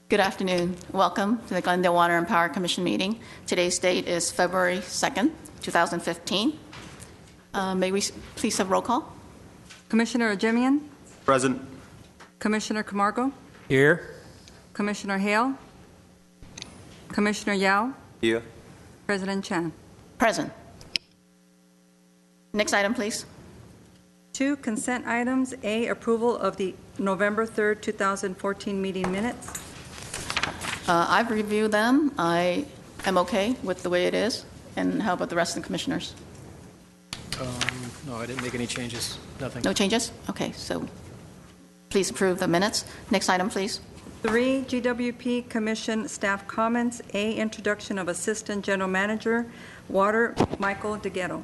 Good afternoon. Welcome to the Glendale Water and Power Commission meeting. Today's date is February 2nd, 2015. May we please have roll call? Commissioner Ajemian? Present. Commissioner Camargo? Here. Commissioner Hale? Commissioner Yao? Here. President Chan? Present. Next item, please. 2 consent items. A, approval of the November 3rd, 2014 meeting minutes. I've reviewed them. I am okay with the way it is. And how about the rest of the commissioners? No, I didn't make any changes. Nothing. No changes? Okay, so please approve the minutes. Next item, please. 3, GWP Commission staff comments. A, introduction of Assistant General Manager, Water, Michael DeGhetto.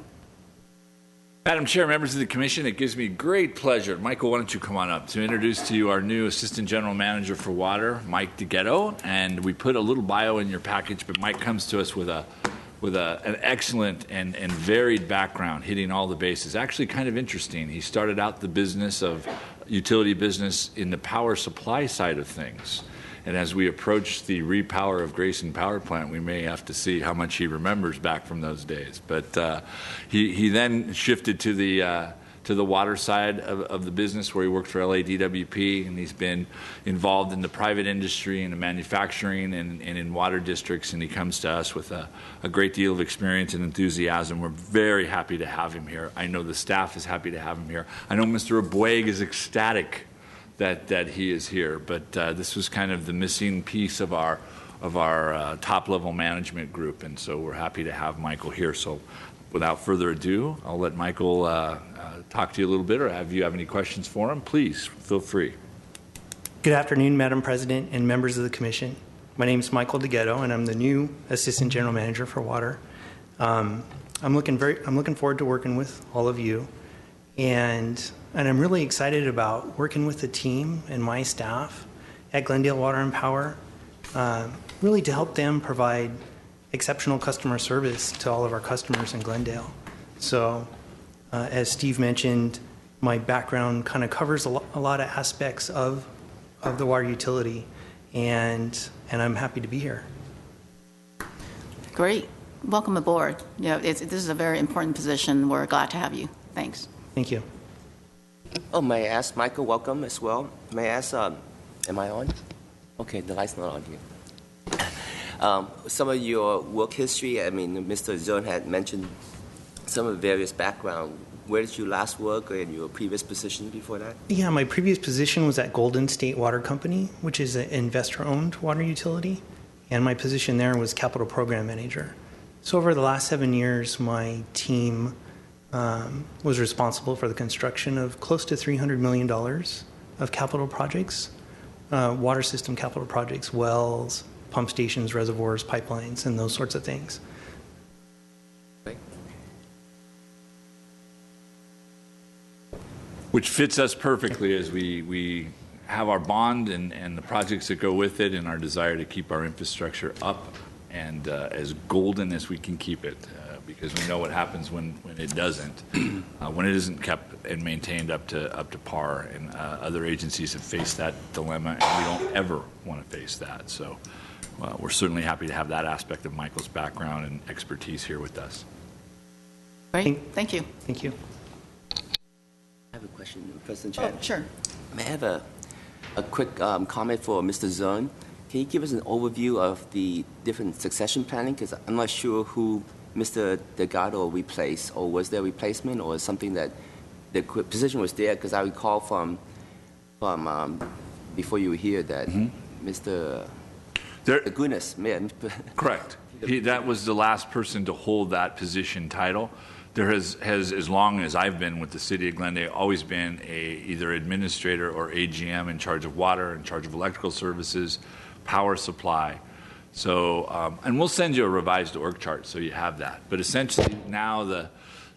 Madam Chair, members of the Commission, it gives me great pleasure. Michael, why don't you come on up to introduce to you our new Assistant General Manager for Water, Mike DeGhetto. And we put a little bio in your package, but Mike comes to us with an excellent and varied background, hitting all the bases. Actually kind of interesting. He started out the business of utility business in the power supply side of things. And as we approach the repower of Grayson Power Plant, we may have to see how much he remembers back from those days. But he then shifted to the water side of the business, where he worked for LADWP, and he's been involved in the private industry and the manufacturing and in water districts, and he comes to us with a great deal of experience and enthusiasm. We're very happy to have him here. I know the staff is happy to have him here. I know Mr. Abweg is ecstatic that he is here, but this was kind of the missing piece of our top-level management group, and so we're happy to have Michael here. So without further ado, I'll let Michael talk to you a little bit, or if you have any questions for him, please feel free. Good afternoon, Madam President and members of the Commission. My name is Michael DeGhetto, and I'm the new Assistant General Manager for Water. I'm looking forward to working with all of you, and I'm really excited about working with the team and my staff at Glendale Water and Power, really to help them provide exceptional customer service to all of our customers in Glendale. So, as Steve mentioned, my background kind of covers a lot of aspects of the water utility, and I'm happy to be here. Great. Welcome aboard. This is a very important position. We're glad to have you. Thanks. Thank you. Oh, may I ask, Michael, welcome as well. May I ask, am I on? Okay, the light's not on here. Some of your work history, I mean, Mr. Zone had mentioned some of the various background. Where did you last work, or in your previous position before that? Yeah, my previous position was at Golden State Water Company, which is an investor-owned water utility, and my position there was Capital Program Manager. So over the last 7 years, my team was responsible for the construction of close to $300 million of capital projects, water system capital projects, wells, pump stations, reservoirs, pipelines, and those sorts of things. Which fits us perfectly as we have our bond and the projects that go with it, and our desire to keep our infrastructure up and as golden as we can keep it. Because we know what happens when it doesn't, when it isn't kept and maintained up to par, and other agencies have faced that dilemma, and we don't ever want to face that. So we're certainly happy to have that aspect of Michael's background and expertise here with us. Great. Thank you. Thank you. I have a question, President Chan. Oh, sure. May I have a quick comment for Mr. Zone? Can you give us an overview of the different succession planning? Because I'm not sure who Mr. DeGhetto replaced, or was there a replacement, or something that the position was there? Because I recall from before you were here that Mr. Goodness, man. Correct. That was the last person to hold that position title. There has, as long as I've been with the City of Glendale, always been either administrator or AGM in charge of water, in charge of electrical services, power supply. So, and we'll send you a revised org chart so you have that. But essentially now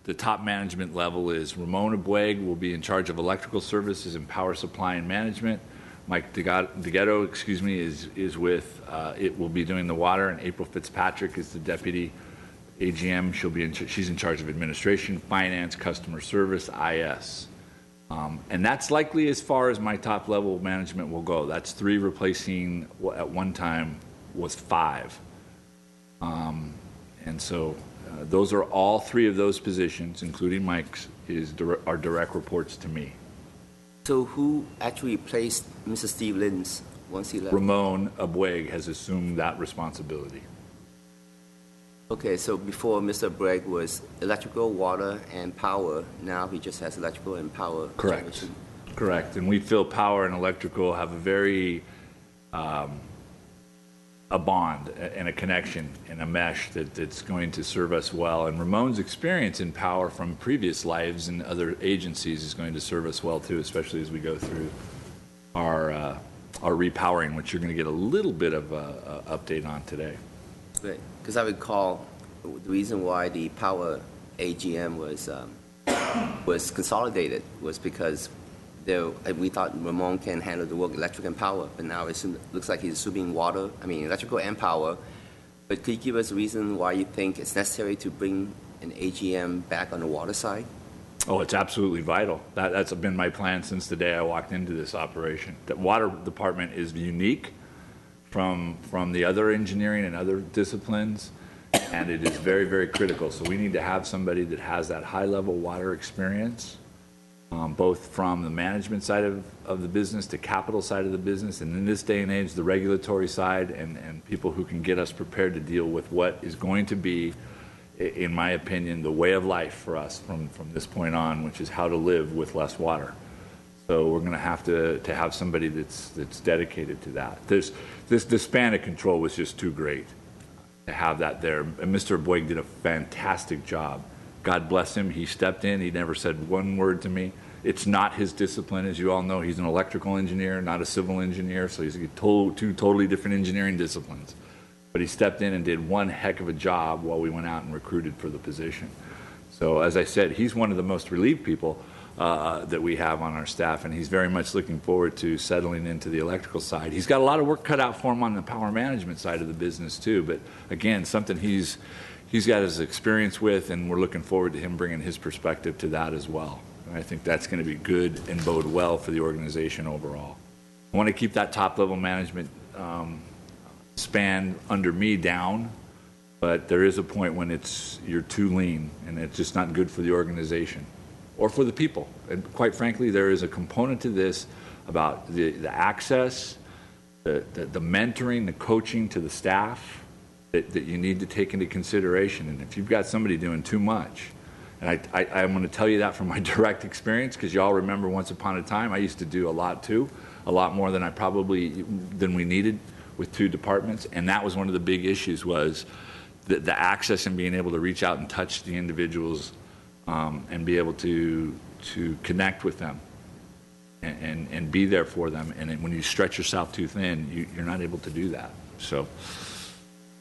the top management level is Ramon Abweg will be in charge of electrical services and power supply and management. Mike DeGhetto, is with, it will be doing the water, and April Fitzpatrick is the deputy AGM. She's in charge of administration, finance, customer service, IS. And that's likely as far as my top level management will go. That's 3 replacing what at one time was 5. And so those are all 3 of those positions, including Mike's, are direct reports to me. So who actually replaced Mr. Steve Linz once he left? Ramon Abweg has assumed that responsibility. Okay, so before Mr. Bragg was electrical, water, and power. Now he just has electrical and power. Correct. generation. Correct. And we feel power and electrical have a very a bond and a connection and a mesh that's going to serve us well. And Ramon's experience in power from previous lives and other agencies is going to serve us well too, especially as we go through our repowering, which you're going to get a little bit of a update on today. Great, because I recall the reason why the power AGM was consolidated was because we thought Ramon can handle the work electric and power, but now it looks like he's assuming electrical and power. But could you give us a reason why you think it's necessary to bring an AGM back on the water side? Oh, it's absolutely vital. That's been my plan since the day I walked into this operation. The water department is unique from the other engineering and other disciplines, and it is very, very critical. So we need to have somebody that has that high-level water experience, both from the management side of the business, the capital side of the business, and in this day and age, the regulatory side, and people who can get us prepared to deal with what is going to be, in my opinion, the way of life for us from this point on, which is how to live with less water. So we're going to have somebody that's dedicated to that. The span of control was just too great to have that there. And Mr. Boyd did a fantastic job. God bless him. He stepped in. He never said one word to me. It's not his discipline, as you all know. He's an electrical engineer, not a civil engineer, so he's two totally different engineering disciplines. But he stepped in and did one heck of a job while we went out and recruited for the position. So as I said, he's one of the most relieved people that we have on our staff, and he's very much looking forward to settling into the electrical side. He's got a lot of work cut out for him on the power management side of the business too, but again, something he's got his experience with, and we're looking forward to him bringing his perspective to that as well. And I think that's going to be good and bode well for the organization overall. I want to keep that top-level management span under me down, but there is a point when you're too lean, and it's just not good for the organization or for the people. And quite frankly, there is a component to this about the access, the mentoring, the coaching to the staff that you need to take into consideration. And if you've got somebody doing too much, and I'm going to tell you that from my direct experience, because you all remember once upon a time I used to do a lot too, a lot more than we needed with 2 departments, and that was one of the big issues, was the access and being able to reach out and touch the individuals and be able to connect with them and be there for them. And when you stretch yourself too thin, you're not able to do that. So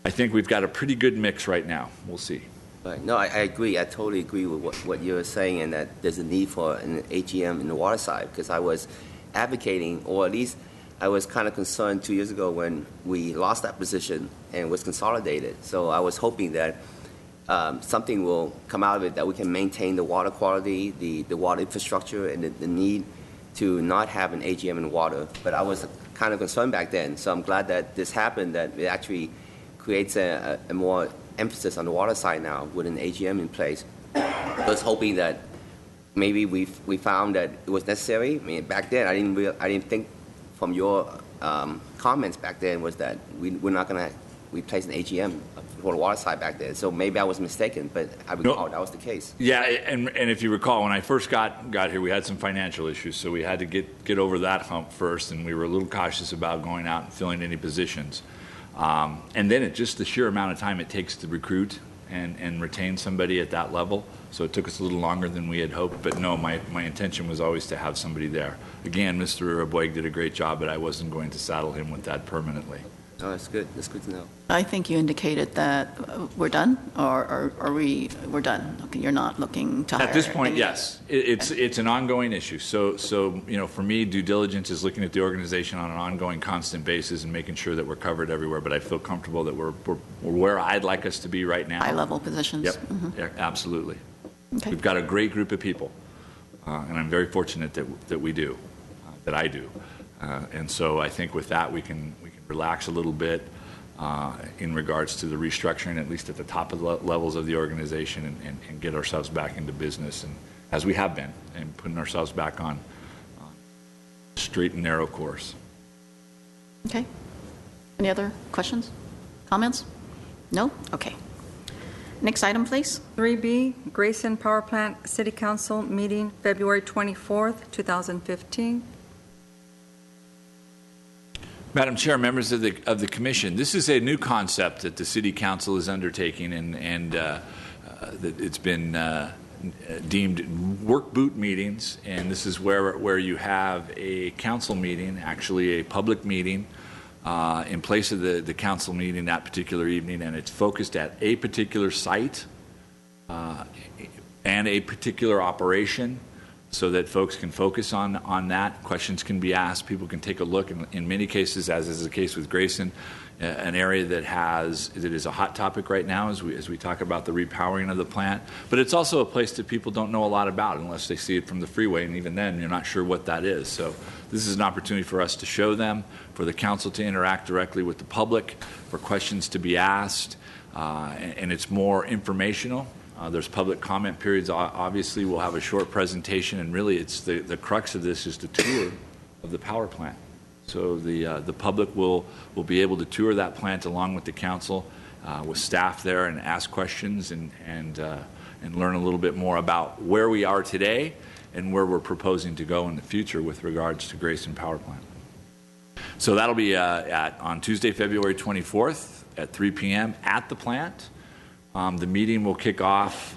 I think we've got a pretty good mix right now. We'll see. Right. No, I agree. I totally agree with what you're saying, and that there's a need for an AGM in the water side, because I was advocating, or at least I was kind of concerned 2 years ago when we lost that position and was consolidated. So I was hoping that something will come out of it, that we can maintain the water quality, the water infrastructure, and the need to not have an AGM in water. But I was kind of concerned back then. So I'm glad that this happened, that it actually creates a more emphasis on the water side now with an AGM in place. I was hoping that maybe we found that it was necessary. I mean, back then I didn't think from your comments back then was that we're not going to replace an AGM for the water side back then. So maybe I was mistaken, but I recall that was the case. Yeah, and if you recall, when I first got here, we had some financial issues, so we had to get over that hump first, and we were a little cautious about going out and filling any positions. And then just the sheer amount of time it takes to recruit and retain somebody at that level. So it took us a little longer than we had hoped. But no, my intention was always to have somebody there. Again, Mr. Boyd did a great job, but I wasn't going to saddle him with that permanently. Oh, that's good. That's good to know. I think you indicated that we're done, or we're done. Okay, you're not looking to hire. At this point, any- yes. It's an ongoing issue. So for me, due diligence is looking at the organization on an ongoing, constant basis and making sure that we're covered everywhere. But I feel comfortable that we're where I'd like us to be right now. High-level positions. Yep. Mhm. Yeah, absolutely. Okay. We've got a great group of people. and I'm very fortunate that we do, that I do. And so I think with that we can relax a little bit in regards to the restructuring, at least at the top of the levels of the organization, and get ourselves back into business, and as we have been, and putting ourselves back on straight and narrow course. Okay. Any other questions, comments? No? Okay. Next item, please. 3B, Grayson Power Plant City Council meeting, February 24th, 2015. Madam Chair, members of the Commission, this is a new concept that the City Council is undertaking, and that it's been deemed work boot meetings, and this is where you have a council meeting, actually a public meeting, in place of the council meeting that particular evening, and it's focused at a particular site and a particular operation, so that folks can focus on that. Questions can be asked. People can take a look. In many cases, as is the case with Grayson, an area that is a hot topic right now as we talk about the repowering of the plant. But it's also a place that people don't know a lot about unless they see it from the freeway, and even then, you're not sure what that is. So this is an opportunity for us to show them, for the council to interact directly with the public, for questions to be asked, and it's more informational. There's public comment periods. Obviously, we'll have a short presentation, and really it's the crux of this is the tour of the power plant. So the public will be able to tour that plant along with the council, with staff there, and ask questions and learn a little bit more about where we are today and where we're proposing to go in the future with regards to Grayson Power Plant. So that'll be on Tuesday, February 24th at 3 p.m. at the plant. The meeting will kick off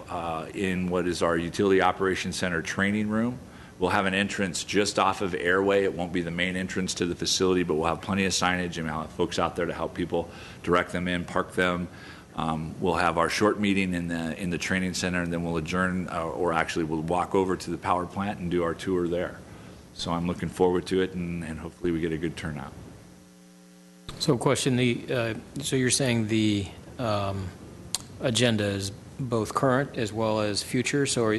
in what is our Utility Operations Center training room. We'll have an entrance just off of Airway. It won't be the main entrance to the facility, but we'll have plenty of signage, and we'll have folks out there to help people direct them in, park them. We'll have our short meeting in the training center, and then we'll adjourn, or actually we'll walk over to the power plant and do our tour there. So I'm looking forward to it, and hopefully we get a good turnout. So question, so you're saying the agenda is both current as well as future, so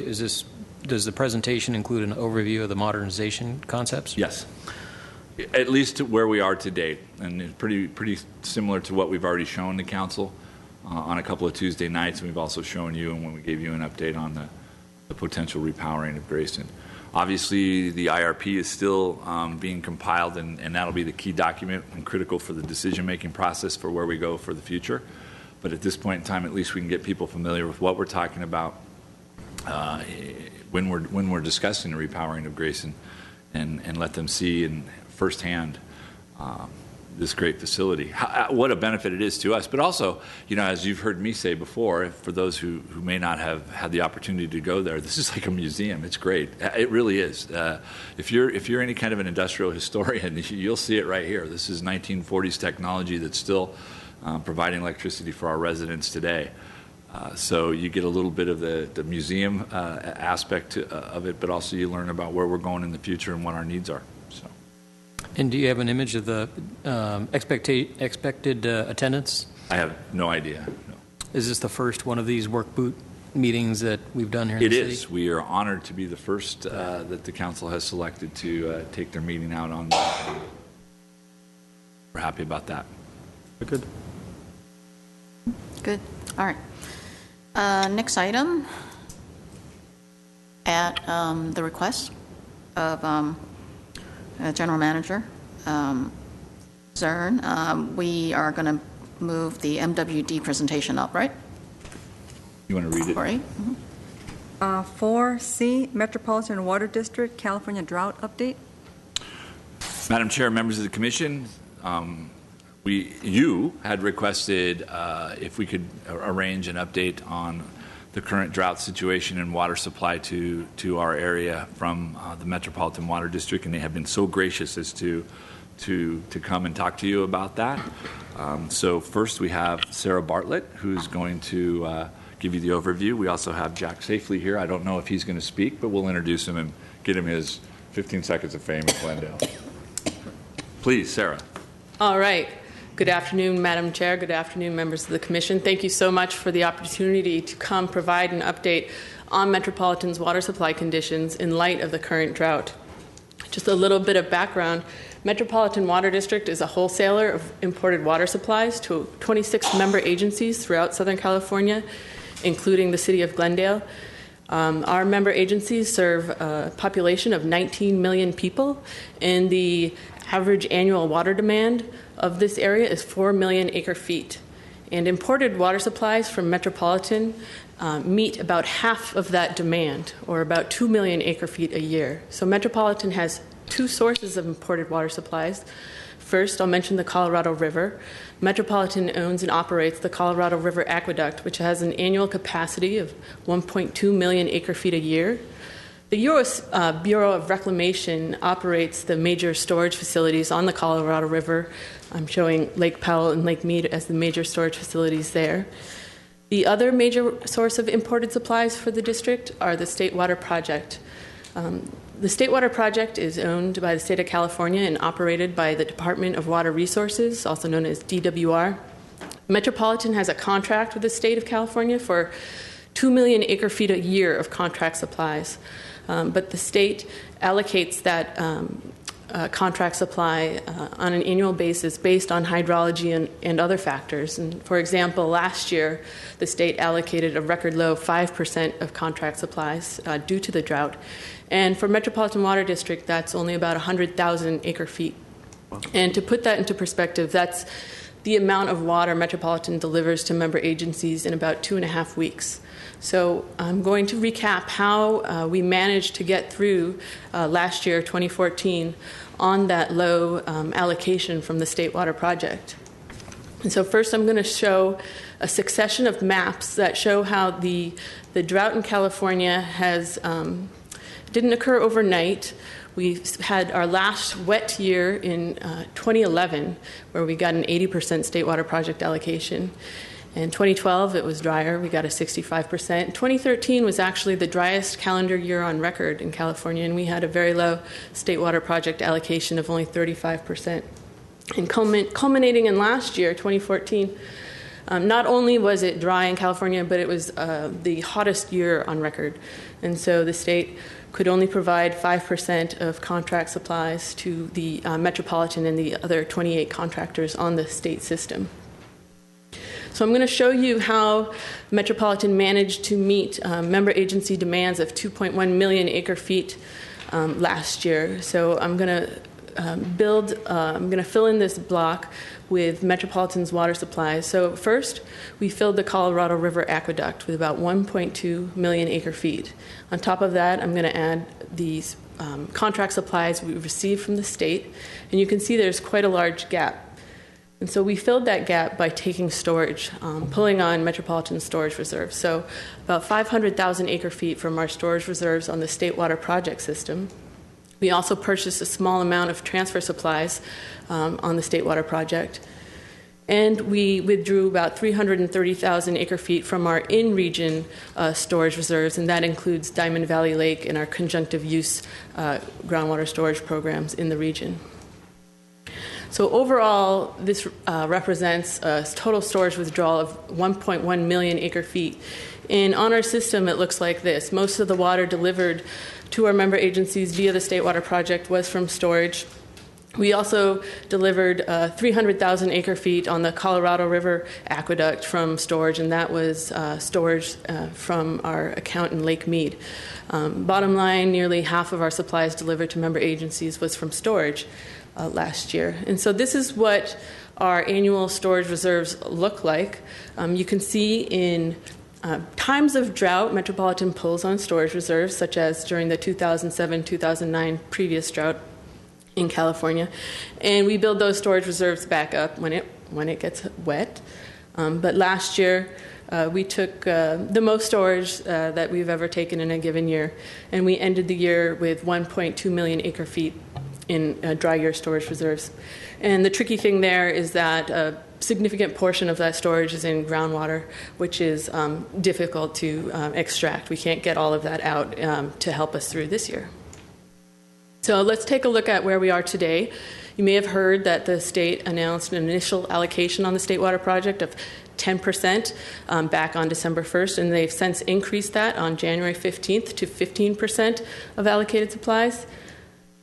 does the presentation include an overview of the modernization concepts? Yes, at least to where we are to date, and it's pretty similar to what we've already shown the council on a couple of Tuesday nights, and we've also shown you, and when we gave you an update on the potential repowering of Grayson. Obviously, the IRP is still being compiled, and that'll be the key document and critical for the decision-making process for where we go for the future. But at this point in time, at least we can get people familiar with what we're talking about when we're discussing the repowering of Grayson, and let them see in firsthand this great facility, what a benefit it is to us. But also, as you've heard me say before, for those who may not have had the opportunity to go there, this is like a museum. It's great. It really is. If you're any kind of an industrial historian, you'll see it right here. This is 1940s technology that's still providing electricity for our residents today. So you get a little bit of the museum aspect of it, but also you learn about where we're going in the future and what our needs are. So. And do you have an image of the expected attendance? I have no idea. No. Is this the first one of these work boot meetings that we've done here in the city? It is. We are honored to be the first that the council has selected to take their meeting out on. We're happy about that. Good. Good. All right. Next item, at the request of General Manager Zern, we are going to move the MWD presentation up, right? You want to read it? Right. 4C, Metropolitan Water District, California Drought Update. Madam Chair, members of the Commission, you had requested if we could arrange an update on the current drought situation and water supply to our area from the Metropolitan Water District, and they have been so gracious as to come and talk to you about that. So first we have Sarah Bartlett, who's going to give you the overview. We also have Jack Safely here. I don't know if he's going to speak, but we'll introduce him and get him his 15 seconds of fame in Glendale. Please, Sarah. All right. Good afternoon, Madam Chair. Good afternoon, members of the Commission. Thank you so much for the opportunity to come provide an update on Metropolitan's water supply conditions in light of the current drought. Just a little bit of background. Metropolitan Water District is a wholesaler of imported water supplies to 26 member agencies throughout Southern California, including the city of Glendale. Our member agencies serve a population of 19 million people, and the average annual water demand of this area is 4 million acre feet. And imported water supplies from Metropolitan meet about half of that demand, or about 2 million acre feet a year. So Metropolitan has two sources of imported water supplies. First, I'll mention the Colorado River. Metropolitan owns and operates the Colorado River Aqueduct, which has an annual capacity of 1.2 million acre feet a year. The U.S. Bureau of Reclamation operates the major storage facilities on the Colorado River. I'm showing Lake Powell and Lake Mead as the major storage facilities there. The other major source of imported supplies for the district are the State Water Project. The State Water Project is owned by the state of California and operated by the Department of Water Resources, also known as DWR. Metropolitan has a contract with the state of California for 2 million acre feet a year of contract supplies. But the state allocates that contract supply on an annual basis based on hydrology and other factors. And for example, last year, the state allocated a record low 5% of contract supplies due to the drought. And for Metropolitan Water District, that's only about 100,000 acre feet. And to put that into perspective, that's the amount of water Metropolitan delivers to member agencies in about 2.5 weeks. So I'm going to recap how we managed to get through last year, 2014, on that low allocation from the State Water Project. And so first I'm going to show a succession of maps that show how the drought in California didn't occur overnight. We had our last wet year in 2011, where we got an 80% State Water Project allocation. In 2012, it was drier. We got a 65%. 2013 was actually the driest calendar year on record in California, and we had a very low State Water Project allocation of only 35%. And culminating in last year, 2014, not only was it dry in California, but it was the hottest year on record. And so the state could only provide 5% of contract supplies to the Metropolitan and the other 28 contractors on the state system. So I'm going to show you how Metropolitan managed to meet member agency demands of 2.1 million acre feet last year. So I'm going to fill in this block with Metropolitan's water supplies. So first, we filled the Colorado River Aqueduct with about 1.2 million acre feet. On top of that, I'm going to add these contract supplies we received from the state. And you can see there's quite a large gap. And so we filled that gap by taking storage, pulling on Metropolitan storage reserves. So about 500,000 acre feet from our storage reserves on the State Water Project system. We also purchased a small amount of transfer supplies on the State Water Project. And we withdrew about 330,000 acre feet from our in-region storage reserves, and that includes Diamond Valley Lake and our conjunctive use groundwater storage programs in the region. So overall, this represents a total storage withdrawal of 1.1 million acre feet. And on our system, it looks like this. Most of the water delivered to our member agencies via the State Water Project was from storage. We also delivered 300,000 acre feet on the Colorado River Aqueduct from storage, and that was storage from our account in Lake Mead. Bottom line, nearly half of our supplies delivered to member agencies was from storage last year. And so this is what our annual storage reserves look like. You can see in times of drought, Metropolitan pulls on storage reserves, such as during the 2007-2009 previous drought in California. And we build those storage reserves back up when it gets wet. But last year, we took the most storage that we've ever taken in a given year, and we ended the year with 1.2 million acre feet in dry year storage reserves. And the tricky thing there is that a significant portion of that storage is in groundwater, which is difficult to extract. We can't get all of that out to help us through this year. So let's take a look at where we are today. You may have heard that the state announced an initial allocation on the state water project of 10% back on December 1st, and they've since increased that on January 15th to 15% of allocated supplies.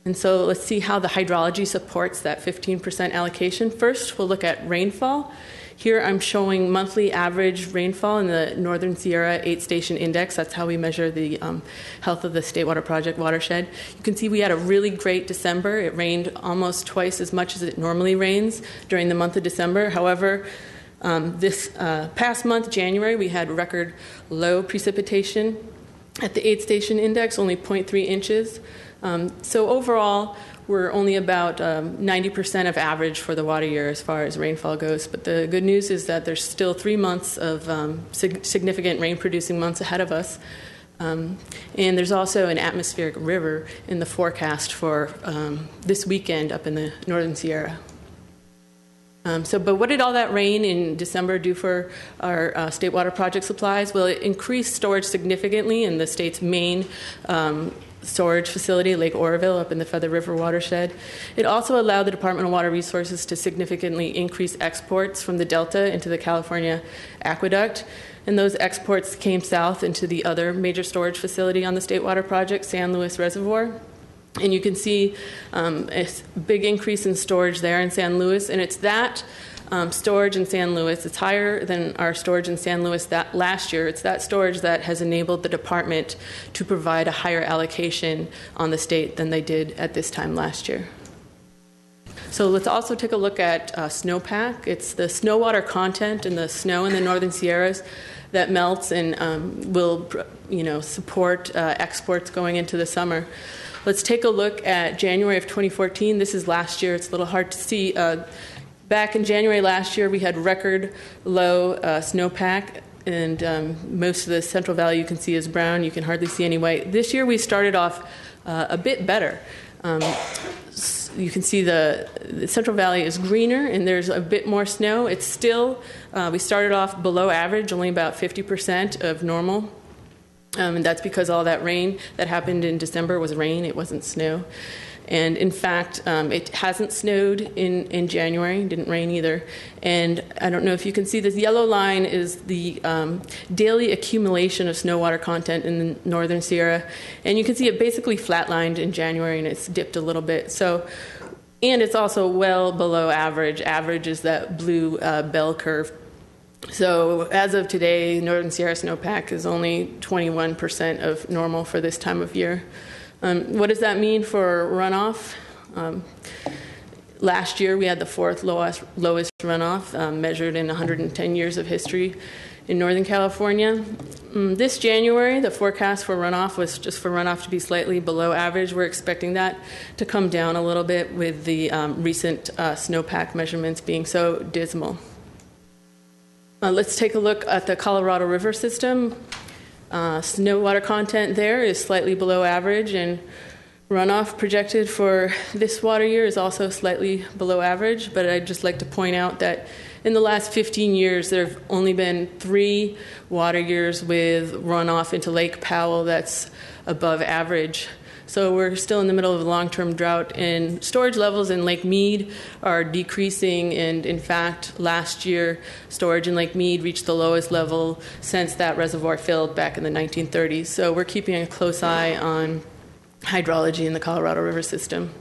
And so let's see how the hydrology supports that 15% allocation. First, we'll look at rainfall. Here I'm showing monthly average rainfall in the Northern Sierra 8-station index. That's how we measure the health of the State Water Project watershed. You can see we had a really great December. It rained almost twice as much as it normally rains during the month of December. However, this past month, January, we had record low precipitation at the 8-station index, only 0.3 inches. So overall, we're only about 90% of average for the water year as far as rainfall goes. But the good news is that there's still 3 months of significant rain-producing months ahead of us. And there's also an atmospheric river in the forecast for this weekend up in the Northern Sierra. But what did all that rain in December do for our state water project supplies? Well, it increased storage significantly in the state's main storage facility, Lake Oroville, up in the Feather River watershed. It also allowed the Department of Water Resources to significantly increase exports from the Delta into the California aqueduct. And those exports came south into the other major storage facility on the state water project, San Luis Reservoir. And you can see a big increase in storage there in San Luis, and it's that storage in San Luis. It's higher than our storage in San Luis that last year. It's that storage that has enabled the department to provide a higher allocation on the state than they did at this time last year. So let's also take a look at Snowpack. It's the snow water content in the snow in the Northern Sierras that melts and will support exports going into the summer. Let's take a look at January of 2014. This is last year. It's a little hard to see. Back in January last year, we had record low snowpack, and most of the Central Valley you can see is brown. You can hardly see any white. This year, we started off a bit better. You can see the Central Valley is greener, and there's a bit more snow. It's still, we started off below average, only about 50% of normal. And that's because all that rain that happened in December was rain. It wasn't snow. And in fact, it hasn't snowed in January. It didn't rain either. And I don't know if you can see this yellow line is the daily accumulation of snow water content in the Northern Sierra. And you can see it basically flatlined in January, and it's dipped a little bit. So, and it's also well below average. Average is that blue bell curve. So as of today, Northern Sierra snowpack is only 21% of normal for this time of year. What does that mean for runoff? Last year, we had the fourth lowest runoff measured in 110 years of history in Northern California. This January, the forecast for runoff was just for runoff to be slightly below average. We're expecting that to come down a little bit with the recent snowpack measurements being so dismal. Let's take a look at the Colorado River system. Snow water content there is slightly below average, and runoff projected for this water year is also slightly below average. But I'd just like to point out that in the last 15 years, there have only been 3 water years with runoff into Lake Powell that's above average. So we're still in the middle of a long-term drought, and storage levels in Lake Mead are decreasing. And in fact, last year, storage in Lake Mead reached the lowest level since that reservoir filled back in the 1930s. So we're keeping a close eye on hydrology in the Colorado River system.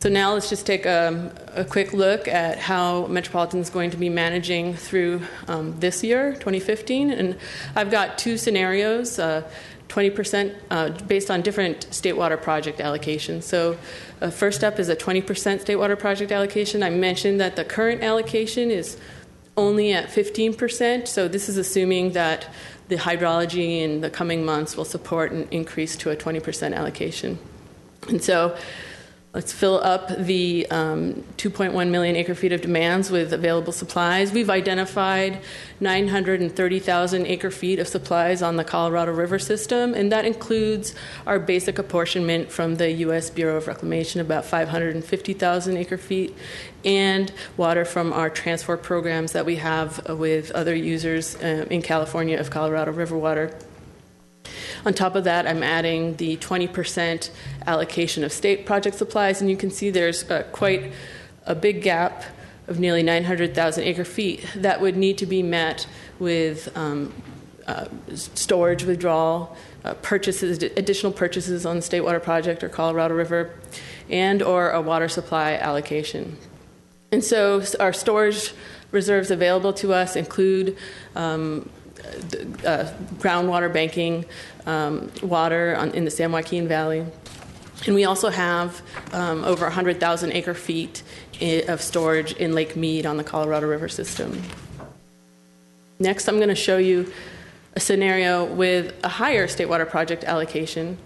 So now let's just take a quick look at how Metropolitan is going to be managing through this year, 2015. And I've got 2 scenarios. 20% based on different state water project allocations. So first up is a 20% state water project allocation. I mentioned that the current allocation is only at 15%. So this is assuming that the hydrology in the coming months will support an increase to a 20% allocation. And so let's fill up the 2.1 million acre-feet of demands with available supplies. We've identified 930,000 acre-feet of supplies on the Colorado River system, and that includes our basic apportionment from the U.S. Bureau of Reclamation, about 550,000 acre-feet, and water from our transport programs that we have with other users in California of Colorado River water. On top of that, I'm adding the 20% allocation of state project supplies, and you can see there's quite a big gap of nearly 900,000 acre-feet that would need to be met with storage withdrawal, additional purchases on the State Water Project or Colorado River, and or a water supply allocation. And so our storage reserves available to us include groundwater banking, water in the San Joaquin Valley. And we also have over 100,000 acre-feet of storage in Lake Mead on the Colorado River system. Next, I'm going to show you a scenario with a higher State Water Project allocation,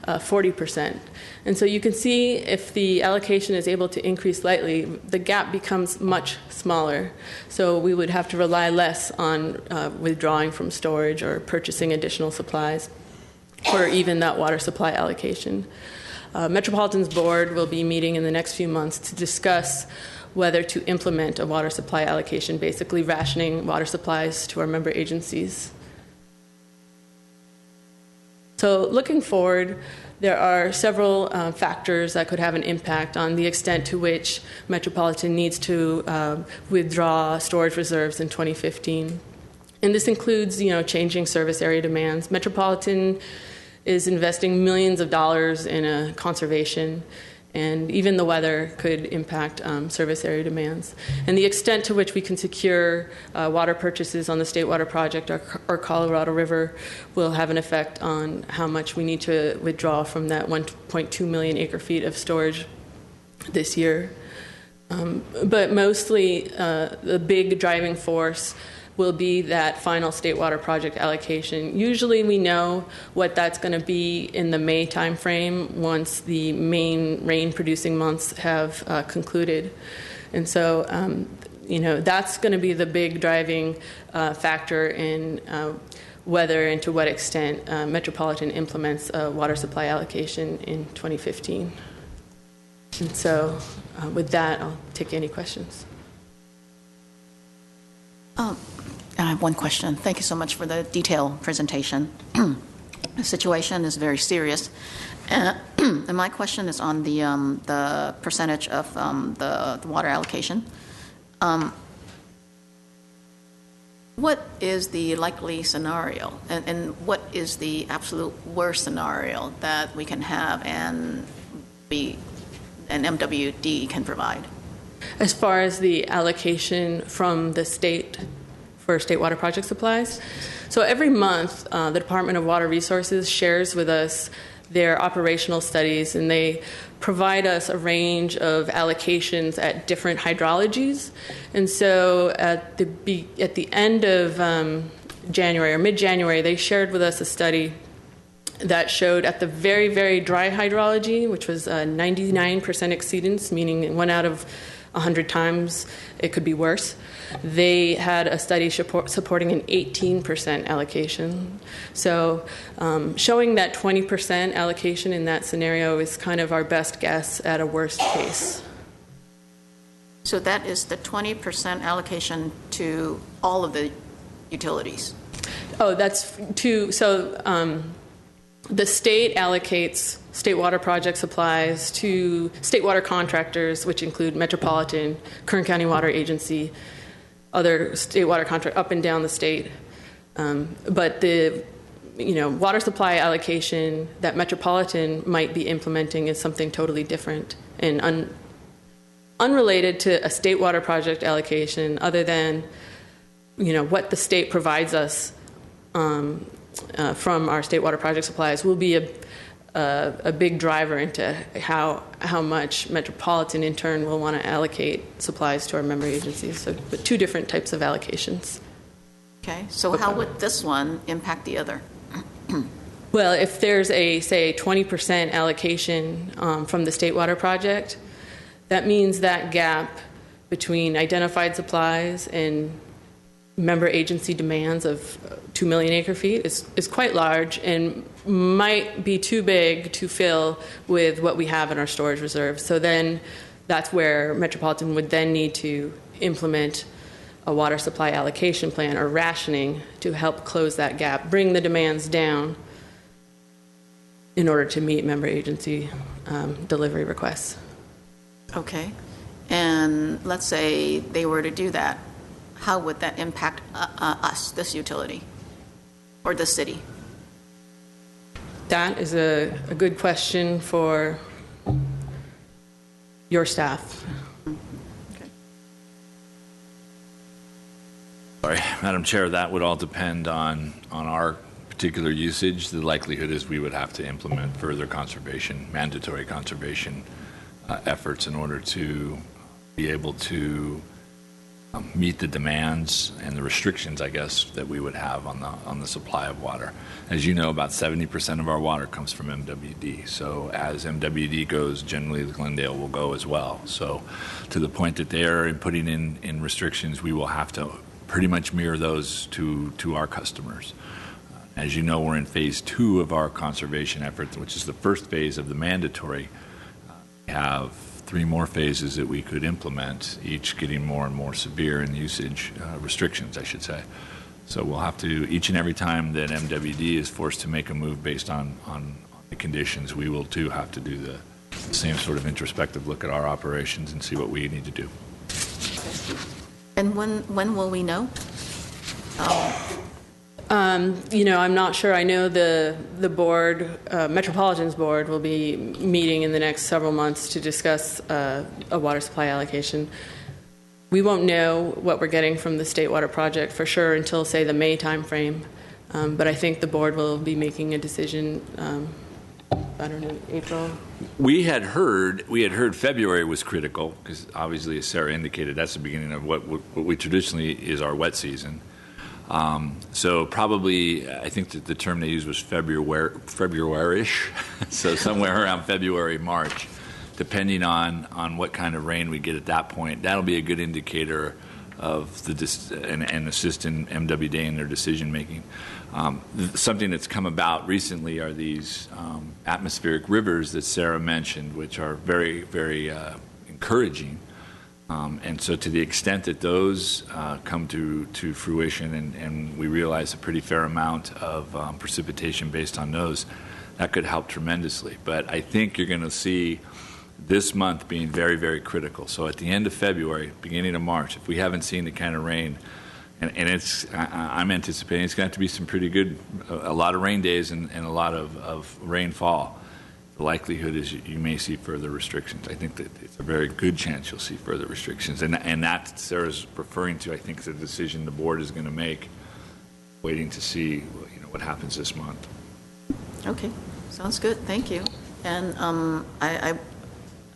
40%. And so you can see if the allocation is able to increase slightly, the gap becomes much smaller. So we would have to rely less on withdrawing from storage or purchasing additional supplies, or even that water supply allocation. Metropolitan's board will be meeting in the next few months to discuss whether to implement a water supply allocation, basically rationing water supplies to our member agencies. So looking forward, there are several factors that could have an impact on the extent to which Metropolitan needs to withdraw storage reserves in 2015. And this includes, changing service area demands. Metropolitan is investing millions of dollars in a conservation, and even the weather could impact service area demands. And the extent to which we can secure water purchases on the State Water Project or Colorado River will have an effect on how much we need to withdraw from that 1.2 million acre-feet of storage this year. But mostly the big driving force will be that final State Water Project allocation. Usually we know what that's going to be in the May timeframe once the main rain-producing months have concluded. And so, that's going to be the big driving factor in whether and to what extent Metropolitan implements a water supply allocation in 2015. And so with that, I'll take any questions. I have one question. Thank you so much for the detailed presentation. The situation is very serious. And my question is on the percentage of the water allocation. What is the likely scenario, and what is the absolute worst scenario that we can have and MWD can provide? As far as the allocation from the state for State Water Project supplies. So every month, the Department of Water Resources shares with us their operational studies, and they provide us a range of allocations at different hydrologies. And so at the end of January or mid-January, they shared with us a study that showed at the very, very dry hydrology, which was 99% exceedance, meaning 1 out of 100 times it could be worse. They had a study supporting an 18% allocation. So showing that 20% allocation in that scenario is kind of our best guess at a worst case. So that is the 20% allocation to all of the utilities? Oh, that's the state allocates State Water Project supplies to state water contractors, which include Metropolitan, Kern County Water Agency, other state water contract up and down the state. But the water supply allocation that Metropolitan might be implementing is something totally different and unrelated to a State Water Project allocation, other than what the state provides us from our State Water Project supplies will be a big driver into how much Metropolitan in turn will want to allocate supplies to our member agencies. So but two different types of allocations. Okay, so how would this one impact the other? Well, if there's a 20% allocation from the State Water Project, that means that gap between identified supplies and member agency demands of 2 million acre-feet is quite large and might be too big to fill with what we have in our storage reserves. So then that's where Metropolitan would then need to implement a water supply allocation plan or rationing to help close that gap, bring the demands down in order to meet member agency delivery requests. Okay. And let's say they were to do that, how would that impact us, this utility, or the city? That is a good question for your staff. Okay. Sorry, Madam Chair, that would all depend on our particular usage. The likelihood is we would have to implement further conservation, mandatory conservation efforts in order to be able to meet the demands and the restrictions, I guess, that we would have on the supply of water. As you know, about 70% of our water comes from MWD. So as MWD goes, generally the Glendale will go as well. So to the point that they are putting in restrictions, we will have to pretty much mirror those to our customers. As you know, we're in phase 2 of our conservation effort, which is the first phase of the mandatory. We have 3 more phases that we could implement, each getting more and more severe in usage restrictions, I should say. So we'll have to, each and every time that MWD is forced to make a move based on the conditions, we will too have to do the same sort of introspective look at our operations and see what we need to do. And when will we know? I'm not sure. I know the board, Metropolitan's board, will be meeting in the next several months to discuss a water supply allocation. We won't know what we're getting from the State Water Project for sure until, say, the May timeframe. But I think the board will be making a decision, I don't know, April? We had heard February was critical because obviously, as Sarah indicated, that's the beginning of what we traditionally is our wet season. So probably, I think that the term they used was February-ish, so somewhere around February, March, depending on what kind of rain we get at that point. That'll be a good indicator of and assist in MWD in their decision making. Something that's come about recently are these atmospheric rivers that Sarah mentioned, which are very, very encouraging. And so to the extent that those come to fruition and we realize a pretty fair amount of precipitation based on those, that could help tremendously. But I think you're going to see this month being very, very critical. So at the end of February, beginning of March, if we haven't seen the kind of rain, and I'm anticipating it's going to have to be some pretty good, a lot of rain days and a lot of rainfall. The likelihood is you may see further restrictions. I think that it's a very good chance you'll see further restrictions. And that Sarah's referring to, I think, is a decision the board is going to make, waiting to see what happens this month. Okay, sounds good. Thank you. And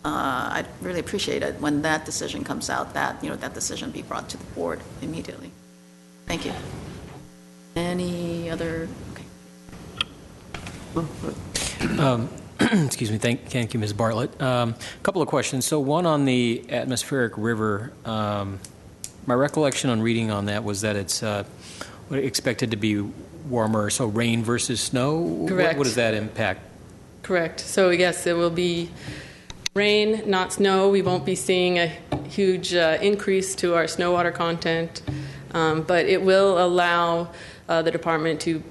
I'd really appreciate it when that decision comes out, that that decision be brought to the board immediately. Thank you. Any other? Okay. Excuse me. Thank you, Ms. Bartlett. A couple of questions. So one on the atmospheric river. My recollection on reading on that was that it's expected to be warmer, so rain versus snow. Correct. What does that impact? Correct. So yes, it will be rain, not snow. We won't be seeing a huge increase to our snow water content, but it will allow the department to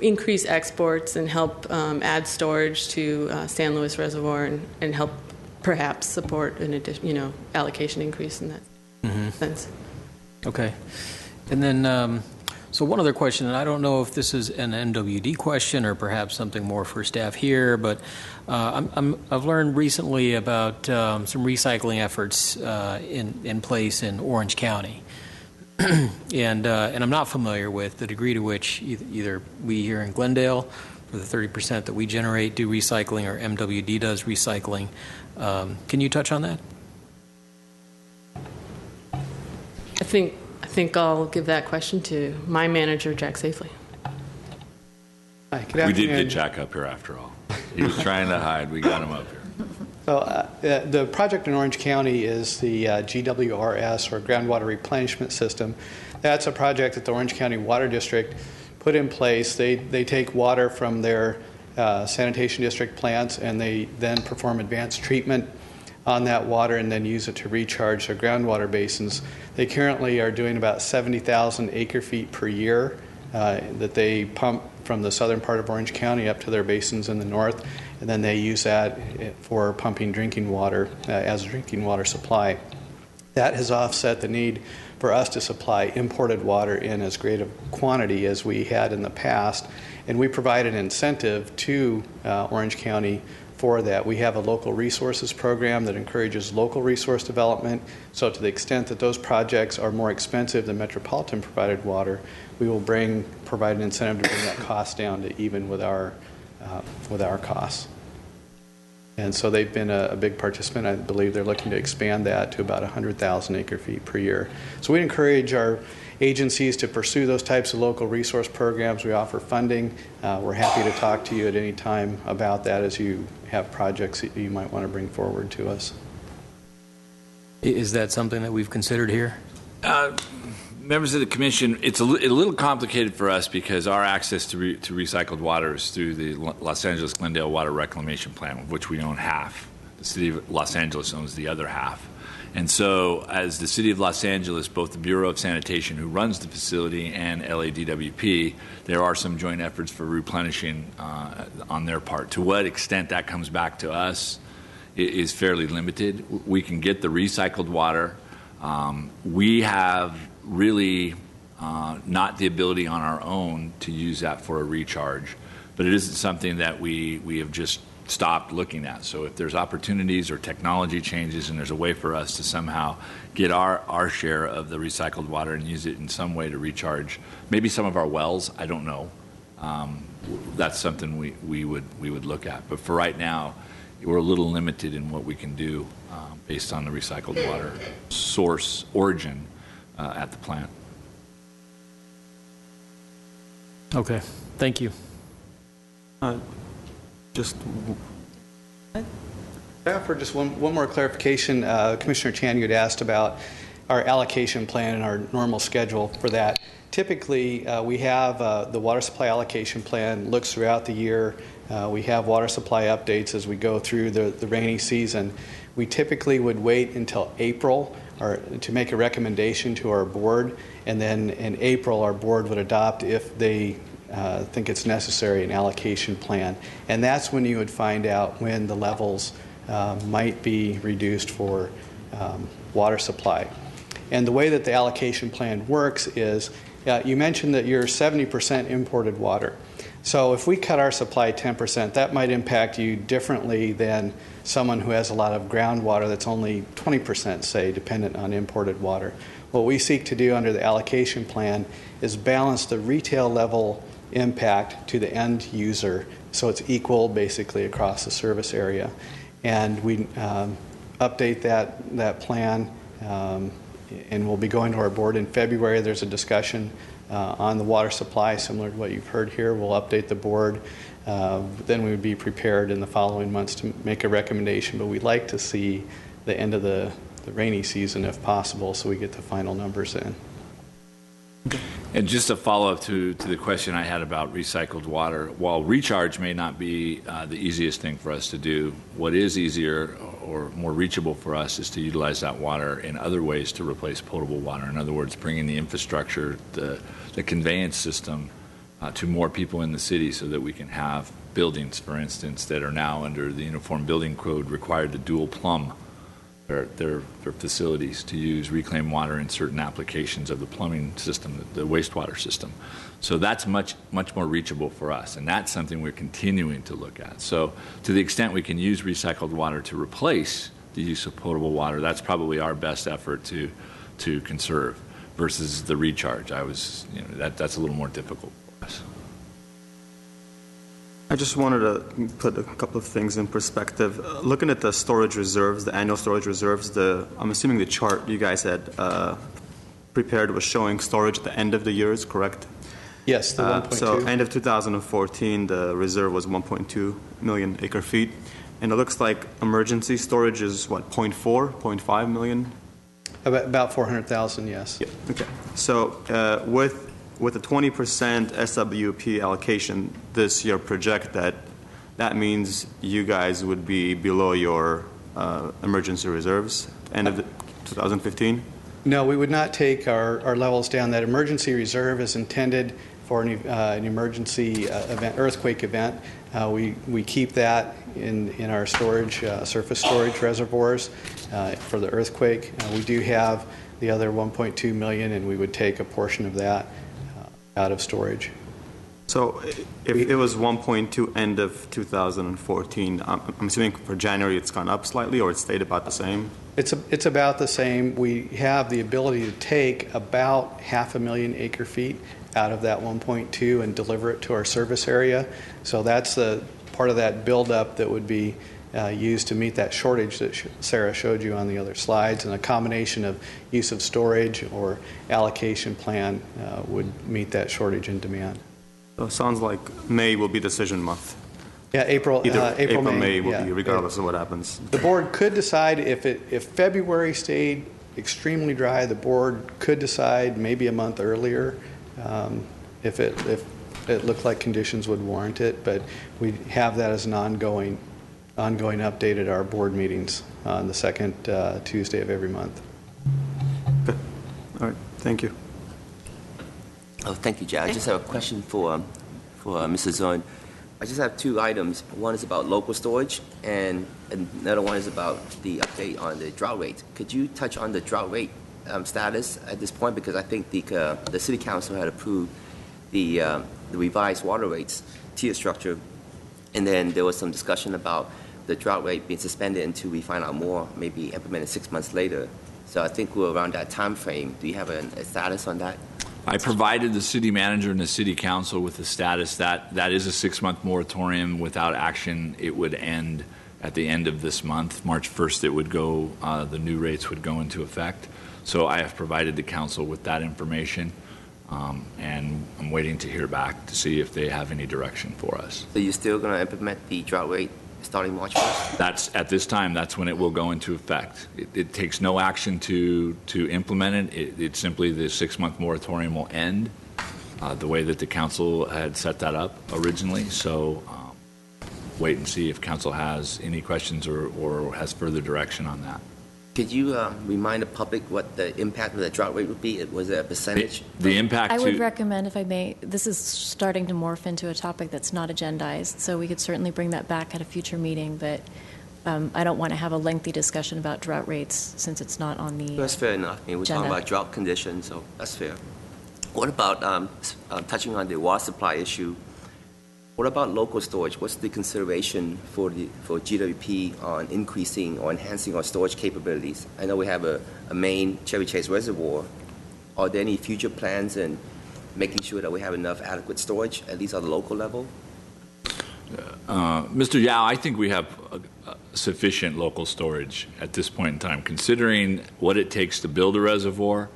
increase exports and help add storage to San Luis Reservoir and help perhaps support an addition, allocation increase in that sense. Okay. And then, so one other question, and I don't know if this is an MWD question or perhaps something more for staff here, but I've learned recently about some recycling efforts in place in Orange County. And I'm not familiar with the degree to which either we here in Glendale, for the 30% that we generate, do recycling, or MWD does recycling. Can you touch on that? I think I'll give that question to my manager, Jack Safely. Hi, good afternoon. We did get Jack up here after all. He was trying to hide. We got him up here. So the project in Orange County is the GWRS, or Groundwater Replenishment System. That's a project that the Orange County Water District put in place. They take water from their sanitation district plants and they then perform advanced treatment on that water and then use it to recharge their groundwater basins. They currently are doing about 70,000 acre feet per year that they pump from the southern part of Orange County up to their basins in the north, and then they use that for pumping drinking water as a drinking water supply. That has offset the need for us to supply imported water in as great a quantity as we had in the past, and we provide an incentive to Orange County for that. We have a local resources program that encourages local resource development, so to the extent that those projects are more expensive than Metropolitan provided water, we will provide an incentive to bring that cost down to even with our costs. And so they've been a big participant. I believe they're looking to expand that to about 100,000 acre-feet per year. So we encourage our agencies to pursue those types of local resource programs. We offer funding. We're happy to talk to you at any time about that as you have projects that you might want to bring forward to us. Is that something that we've considered here? Members of the Commission, it's a little complicated for us because our access to recycled water is through the Los Angeles Glendale Water Reclamation Plan, of which we own half. The City of Los Angeles owns the other half. And so as the City of Los Angeles, both the Bureau of Sanitation, who runs the facility, and LADWP, there are some joint efforts for replenishing on their part. To what extent that comes back to us is fairly limited. We can get the recycled water. We have really not the ability on our own to use that for a recharge, but it isn't something that we have just stopped looking at. So if there's opportunities or technology changes and there's a way for us to somehow get our share of the recycled water and use it in some way to recharge maybe some of our wells, I don't know, that's something we would look at. But for right now, we're a little limited in what we can do based on the recycled water source origin at the plant. Okay, thank you. Just for just one more clarification, Commissioner Chan, you had asked about our allocation plan and our normal schedule for that. Typically, we have the water supply allocation plan looks throughout the year. We have water supply updates as we go through the rainy season. We typically would wait until April to make a recommendation to our board, and then in April our board would adopt, if they think it's necessary, an allocation plan. And that's when you would find out when the levels might be reduced for water supply. And the way that the allocation plan works is, you mentioned that you're 70% imported water. So if we cut our supply 10%, that might impact you differently than someone who has a lot of groundwater that's only 20%, say, dependent on imported water. What we seek to do under the allocation plan is balance the retail level impact to the end user so it's equal basically across the service area. And we update that plan, and we'll be going to our board in February. There's a discussion on the water supply similar to what you've heard here. We'll update the board. Then we would be prepared in the following months to make a recommendation, but we'd like to see the end of the rainy season if possible so we get the final numbers in. And just a follow-up to the question I had about recycled water, while recharge may not be the easiest thing for us to do, what is easier or more reachable for us is to utilize that water in other ways to replace potable water. In other words, bringing the infrastructure, the conveyance system to more people in the city so that we can have buildings, for instance, that are now under the Uniform Building Code required to dual plumb their facilities to use reclaimed water in certain applications of the plumbing system, the wastewater system. So that's much more reachable for us, and that's something we're continuing to look at. So to the extent we can use recycled water to replace the use of potable water, that's probably our best effort to conserve versus the recharge. That's a little more difficult for us. I just wanted to put a couple of things in perspective. Looking at the storage reserves, the annual storage reserves, I'm assuming the chart you guys had prepared was showing storage at the end of the year, is correct? Yes, the 1.2. So end of 2014, the reserve was 1.2 million acre feet. And it looks like emergency storage is, what, 0.5 million? About 400,000, yes. Yeah. Okay. So with a 20% SWP allocation this year, project that means you guys would be below your emergency reserves end of 2015? No, we would not take our levels down. That emergency reserve is intended for an emergency event, earthquake event. We keep that in our storage, surface storage reservoirs for the earthquake. We do have the other 1.2 million, and we would take a portion of that out of storage. So if it was 1.2 end of 2014, I'm assuming for January it's gone up slightly, or it stayed about the same? It's about the same. We have the ability to take about 500,000 acre feet out of that 1.2 and deliver it to our service area. So that's the part of that buildup that would be used to meet that shortage that Sarah showed you on the other slides, and a combination of use of storage or allocation plan would meet that shortage in demand. So it sounds like May will be decision month. Yeah, April, May will yeah, be, regardless of what happens. The board could decide if February stayed extremely dry, the board could decide maybe a month earlier if it looked like conditions would warrant it, but we have that as an ongoing update at our board meetings on the second Tuesday of every month. Okay. All right. Thank you. Oh, thank you, Jack. I just have a question for Mr. Zone. I just have two items. One is about local storage, and another one is about the update on the drought rate. Could you touch on the drought rate status at this point? Because I think the City Council had approved the revised water rates tier structure, and then there was some discussion about the drought rate being suspended until we find out more, maybe implemented 6 months later. So I think we're around that time frame. Do you have a status on that? I provided the city manager and the city council with the status that is a 6-month moratorium. Without action, it would end at the end of this month. March 1st, it would go, the new rates would go into effect. So I have provided the council with that information, and I'm waiting to hear back to see if they have any direction for us. So you're still going to implement the drought rate starting March 1st? That's at this time. That's when it will go into effect. It takes no action to implement it. It's simply the 6-month moratorium will end the way that the council had set that up originally. So wait and see if council has any questions or has further direction on that. Could you remind the public what the impact of the drought rate would be? Was it a percentage? The impact I would recommend, if I may, this is starting to morph into a topic that's not agendized, so we could certainly bring that back at a future meeting, but I don't want to have a lengthy discussion about drought rates since it's not on the That's fair enough. I mean, we're talking about drought conditions, so that's fair. What about touching on the water supply issue? What about local storage? What's the consideration for GWP on increasing or enhancing our storage capabilities? I know we have a main Chevy Chase reservoir. Are there any future plans in making sure that we have enough adequate storage, at least on the local level? Mr. Yao, I think we have sufficient local storage at this point in time, considering what it takes to build a reservoir.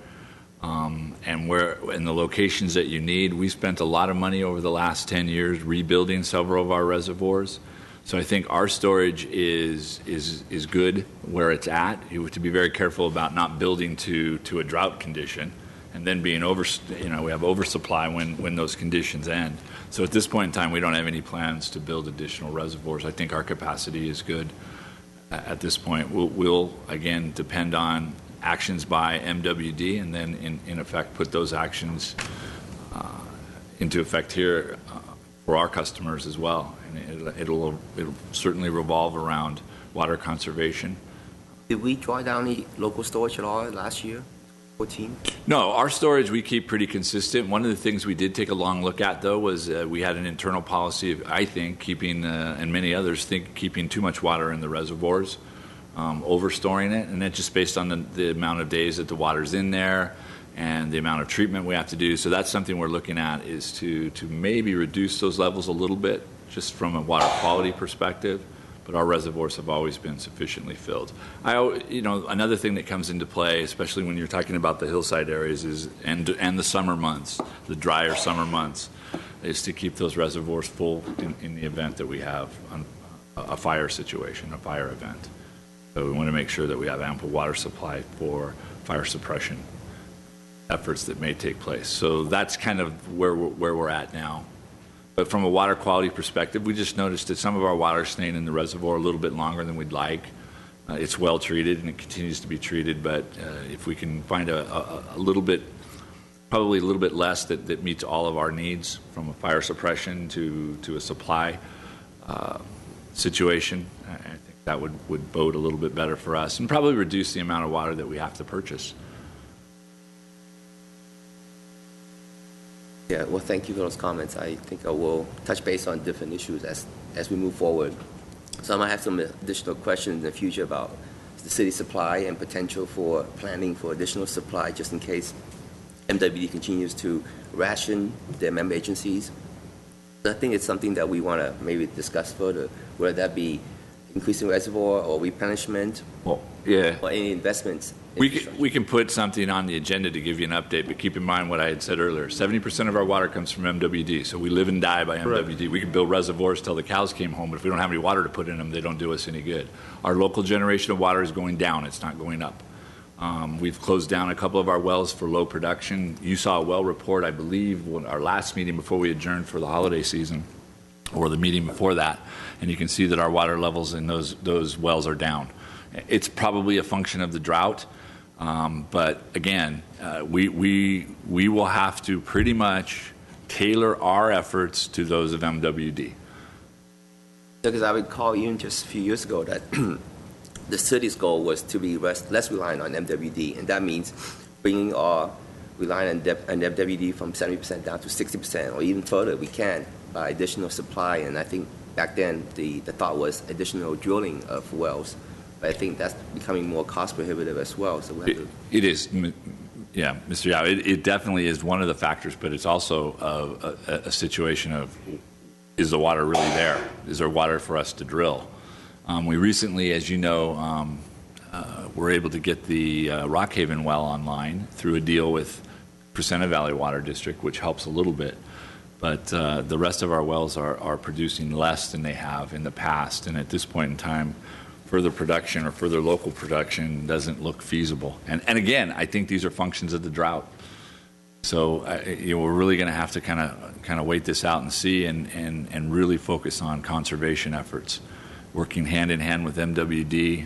And where in the locations that you need. We spent a lot of money over the last 10 years rebuilding several of our reservoirs. So I think our storage is good where it's at. You have to be very careful about not building to a drought condition and then being we have oversupply when those conditions end. So at this point in time, we don't have any plans to build additional reservoirs. I think our capacity is good at this point. We'll again depend on actions by MWD, and then in effect put those actions into effect here for our customers as well. And it'll certainly revolve around water conservation. Did we draw down any local storage at all last year, 2014? No, our storage we keep pretty consistent. One of the things we did take a long look at, though, was we had an internal policy of, I think, keeping, and many others think, keeping too much water in the reservoirs. Overstoring it, and that's just based on the amount of days that the water's in there and the amount of treatment we have to do. So that's something we're looking at, is to maybe reduce those levels a little bit just from a water quality perspective, but our reservoirs have always been sufficiently filled. Another thing that comes into play, especially when you're talking about the hillside areas, is and the summer months, the drier summer months, is to keep those reservoirs full in the event that we have a fire situation, a fire event. So we want to make sure that we have ample water supply for fire suppression efforts that may take place. So that's kind of where we're at now. But from a water quality perspective, we just noticed that some of our water is staying in the reservoir a little bit longer than we'd like. It's well treated and it continues to be treated, but if we can find a little bit probably a little bit less that meets all of our needs, from a fire suppression to a supply situation. I think that would bode a little bit better for us and probably reduce the amount of water that we have to purchase. Yeah, well, thank you for those comments. I think I will touch base on different issues as we move forward. So I might have some additional questions in the future about the city supply and potential for planning for additional supply just in case MWD continues to ration their member agencies. So I think it's something that we want to maybe discuss further, whether that be increasing reservoir or replenishment, Well, yeah. or any investments. We can put something on the agenda to give you an update, but keep in mind what I had said earlier. 70% of our water comes from MWD, so we live and die by MWD. We can build reservoirs till the cows came home, but if we don't have any water to put in them, they don't do us any good. Our local generation of water is going down. It's not going up. We've closed down a couple of our wells for low production. You saw a well report, I believe, when our last meeting before we adjourned for the holiday season, or the meeting before that, and you can see that our water levels in those wells are down. It's probably a function of the drought, but again, we will have to pretty much tailor our efforts to those of MWD. Because I recall even just a few years ago that the city's goal was to be less reliant on MWD, and that means bringing our reliance on MWD from 70% down to 60% or even further we can by additional supply. And I think back then the thought was additional drilling of wells, but I think that's becoming more cost prohibitive as well. So we have it is, yeah, Mr. Yao, it definitely is one of the factors, but it's also a situation of, is the water really there? Is there water for us to drill? We recently, as you know, were able to get the Rockhaven well online through a deal with Crescenta Valley Water District, which helps a little bit. But the rest of our wells are producing less than they have in the past. And at this point in time, further production or further local production doesn't look feasible. And again, I think these are functions of the drought. So we're really going to have to kind of wait this out and see and really focus on conservation efforts, working hand in hand with MWD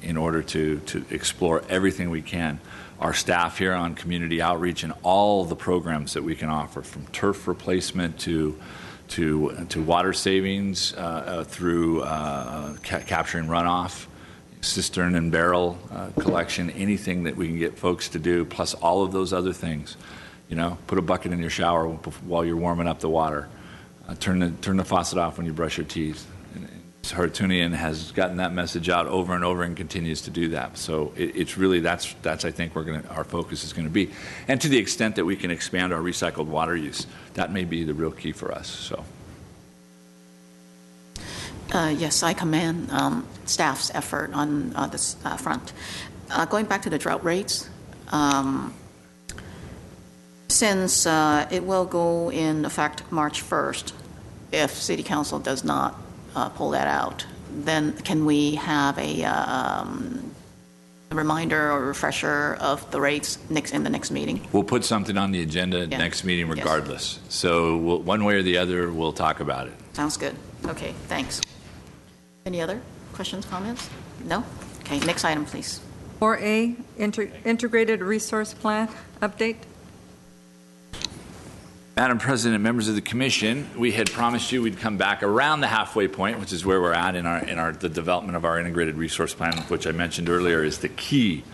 in order to explore everything we can. Our staff here on community outreach and all the programs that we can offer, from turf replacement to water savings through capturing runoff, cistern and barrel collection, anything that we can get folks to do, plus all of those other things. Put a bucket in your shower while you're warming up the water. Turn the faucet off when you brush your teeth. Hartunian has gotten that message out over and over and continues to do that. So it's really that's I think our focus is going to be, and to the extent that we can expand our recycled water use, that may be the real key for us. So. Yes, I commend staff's effort on this front. Going back to the drought rates, since it will go in effect March 1st, if City Council does not pull that out, then can we have a reminder or refresher of the rates in the next meeting? We'll put something on the agenda next meeting regardless. Yes. So one way or the other, we'll talk about it. Sounds good. Okay, thanks. Any other questions, comments? No? Okay, next item, please. 4A, Integrated Resource Plan Update. Madam President, members of the Commission, we had promised you we'd come back around the halfway point, which is where we're at in the development of our Integrated Resource Plan, which I mentioned earlier is the key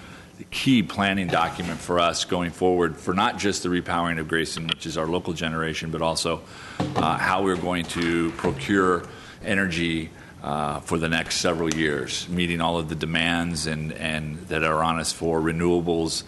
planning document for us going forward for not just the repowering of Grayson, which is our local generation, but also how we're going to procure energy for the next several years, meeting all of the demands and that are on us for renewables,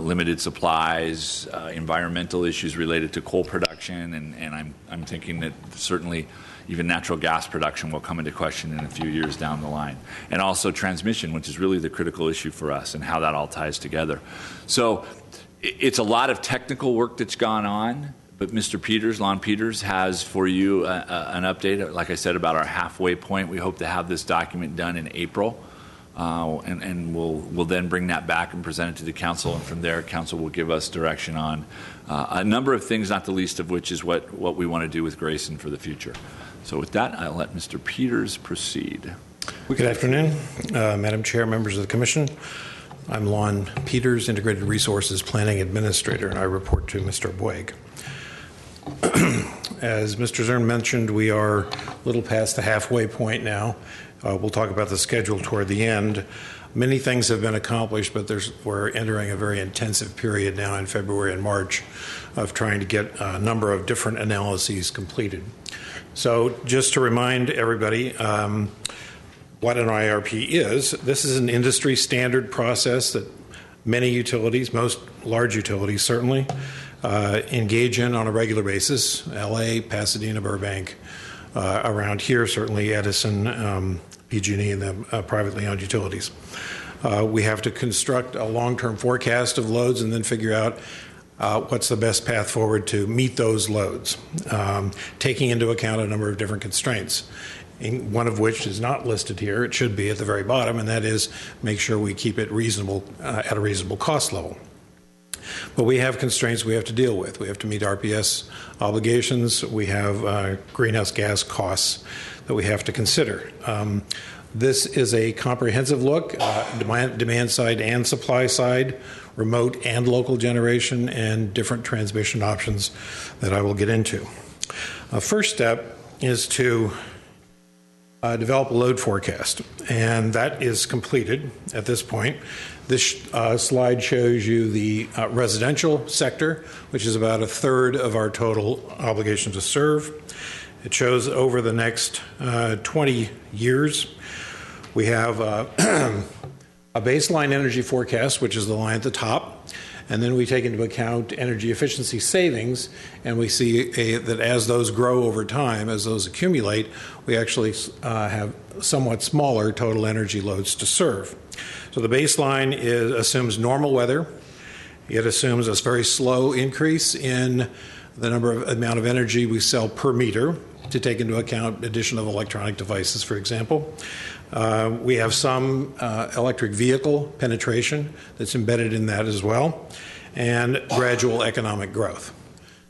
limited supplies, environmental issues related to coal production, and I'm thinking that certainly even natural gas production will come into question in a few years down the line, and also transmission, which is really the critical issue for us, and how that all ties together. So it's a lot of technical work that's gone on. But Mr. Peters, Lon Peters, has for you an update, like I said, about our halfway point. We hope to have this document done in April, and we'll then bring that back and present it to the council. And from there, council will give us direction on a number of things, not the least of which is what we want to do with Grayson for the future. So with that, I'll let Mr. Peters proceed. Good afternoon, Madam Chair, members of the Commission. I'm Lon Peters, Integrated Resources Planning Administrator, and I report to Mr. Boig. As Mr. Zern mentioned, we are a little past the halfway point now. We'll talk about the schedule toward the end. Many things have been accomplished, but we're entering a very intensive period now in February and March of trying to get a number of different analyses completed. So just to remind everybody what an IRP is, this is an industry standard process that many utilities, most large utilities certainly, engage in on a regular basis. LA, Pasadena, Burbank, around here certainly Edison, PG&E, and the privately owned utilities. We have to construct a long-term forecast of loads and then figure out what's the best path forward to meet those loads, taking into account a number of different constraints, one of which is not listed here. It should be at the very bottom, and that is make sure we keep it reasonable at a reasonable cost level. But we have constraints we have to deal with. We have to meet RPS obligations. We have greenhouse gas costs that we have to consider. This is a comprehensive look, demand side and supply side, remote and local generation, and different transmission options that I will get into. First step is to develop a load forecast, and that is completed at this point. This slide shows you the residential sector, which is about a third of our total obligation to serve. It shows over the next 20 years, we have a baseline energy forecast, which is the line at the top, and then we take into account energy efficiency savings, and we see that as those grow over time, as those accumulate, we actually have somewhat smaller total energy loads to serve. So the baseline assumes normal weather. It assumes a very slow increase in the amount of energy we sell per meter, to take into account addition of electronic devices, for example. We have some electric vehicle penetration that's embedded in that as well, and gradual economic growth.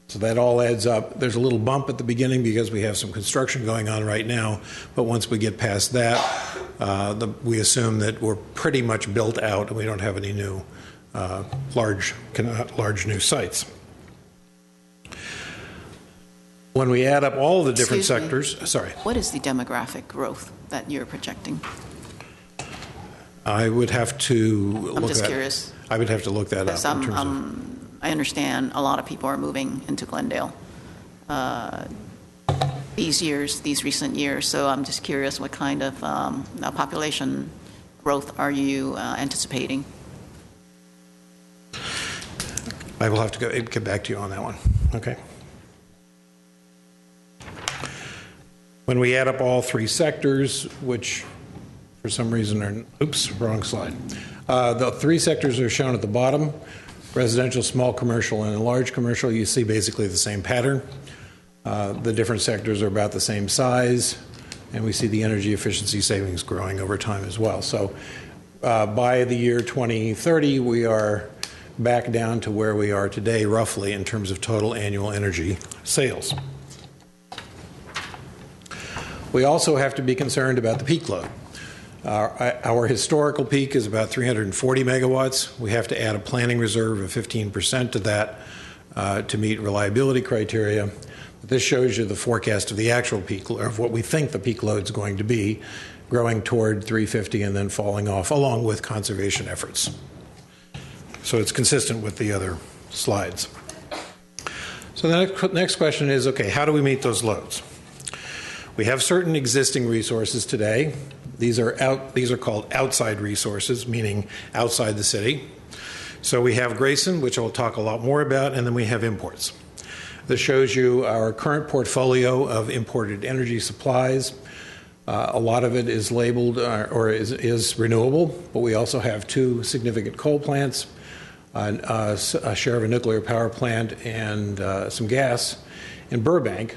So that all adds up. There's a little bump at the beginning because we have some construction going on right now, but once we get past that, we assume that we're pretty much built out and we don't have any new large new sites. When we add up all the different sectors, sorry. What is the demographic growth that you're projecting? I would have to I'm just curious. I would have to look that up. I understand a lot of people are moving into Glendale these recent years, so I'm just curious what kind of population growth are you anticipating? I will have to get back to you on that one. Okay. When we add up all three sectors, which for some reason are, oops, wrong slide. The three sectors are shown at the bottom: residential, small commercial, and large commercial. You see basically the same pattern. The different sectors are about the same size, and we see the energy efficiency savings growing over time as well. So by the year 2030, we are back down to where we are today, roughly, in terms of total annual energy sales. We also have to be concerned about the peak load. Our historical peak is about 340 megawatts. We have to add a planning reserve of 15% to that to meet reliability criteria. But this shows you the forecast of the actual peak, of what we think the peak load is going to be, growing toward 350 and then falling off, along with conservation efforts. So it's consistent with the other slides. So the next question is, okay, how do we meet those loads? We have certain existing resources today. These are called outside resources, meaning outside the city. So we have Grayson, which I'll talk a lot more about, and then we have imports. This shows you our current portfolio of imported energy supplies. A lot of it is labeled or is renewable, but we also have two significant coal plants, a share of a nuclear power plant, and some gas in Burbank.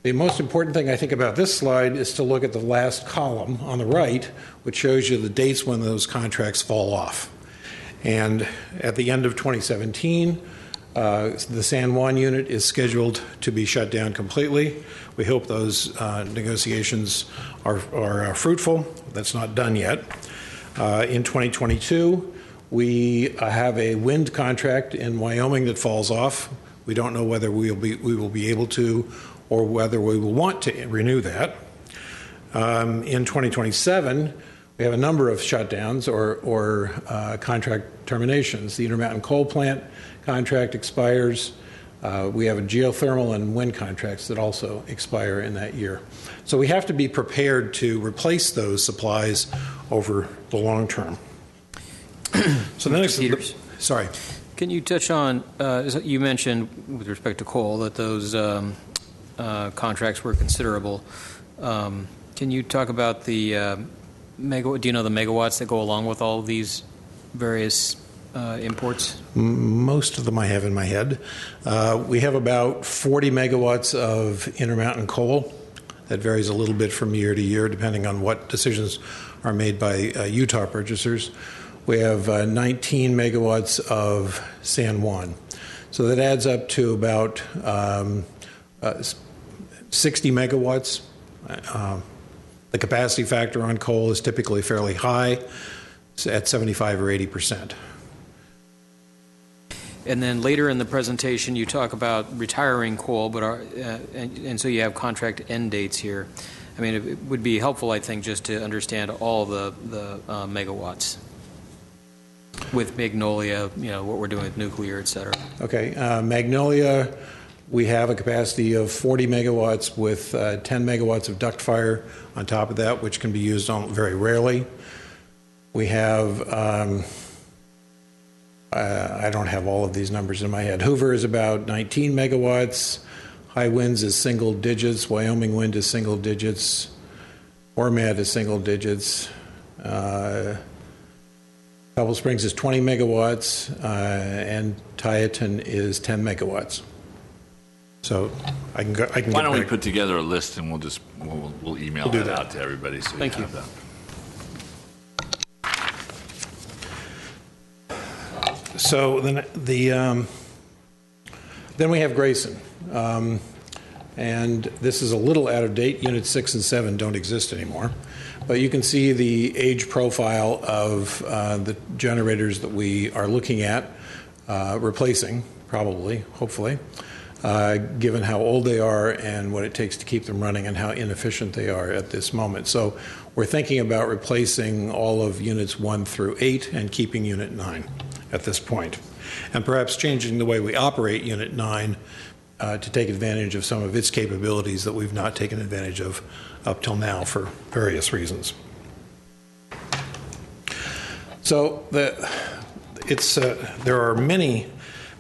The most important thing I think about this slide is to look at the last column on the right, which shows you the dates when those contracts fall off. And at the end of 2017, the San Juan unit is scheduled to be shut down completely. We hope those negotiations are fruitful. That's not done yet. In 2022, We have a wind contract in Wyoming that falls off. We don't know whether we will be able to or whether we will want to renew that. In 2027, we have a number of shutdowns or contract terminations. The Intermountain Coal Plant contract expires. We have a geothermal and wind contracts that also expire in that year. So we have to be prepared to replace those supplies over the long term. So the next, Peters. Sorry. Can you touch on, you mentioned with respect to coal that those contracts were considerable. Can you talk about the do you know the megawatts that go along with all of these various imports? Most of them I have in my head. We have about 40 megawatts of Intermountain coal. That varies a little bit from year to year, depending on what decisions are made by Utah purchasers. We have 19 megawatts of San Juan. So that adds up to about 60 megawatts. The capacity factor on coal is typically fairly high, at 75 or 80%. And then later in the presentation, you talk about retiring coal, but and so you have contract end dates here. I mean, it would be helpful, I think, just to understand all the megawatts with Magnolia, what we're doing with nuclear, et cetera. Okay, Magnolia, we have a capacity of 40 megawatts with 10 megawatts of duct fire on top of that, which can be used very rarely. We have, I don't have all of these numbers in my head. Hoover is about 19 megawatts. High Winds is single digits. Wyoming Wind is single digits. Ormad is single digits. Pebble Springs is 20 megawatts, and Tieton is 10 megawatts. So I can go. Why don't we put together a list and we'll email that out to everybody so Thank you have that. So then we have Grayson, and this is a little out of date. Units 6 and 7 don't exist anymore, but you can see the age profile of the generators that we are looking at replacing, probably, hopefully, given how old they are and what it takes to keep them running and how inefficient they are at this moment. So we're thinking about replacing all of units 1 through 8 and keeping unit 9 at this point, and perhaps changing the way we operate unit 9 to take advantage of some of its capabilities that we've not taken advantage of up till now for various reasons. So there are many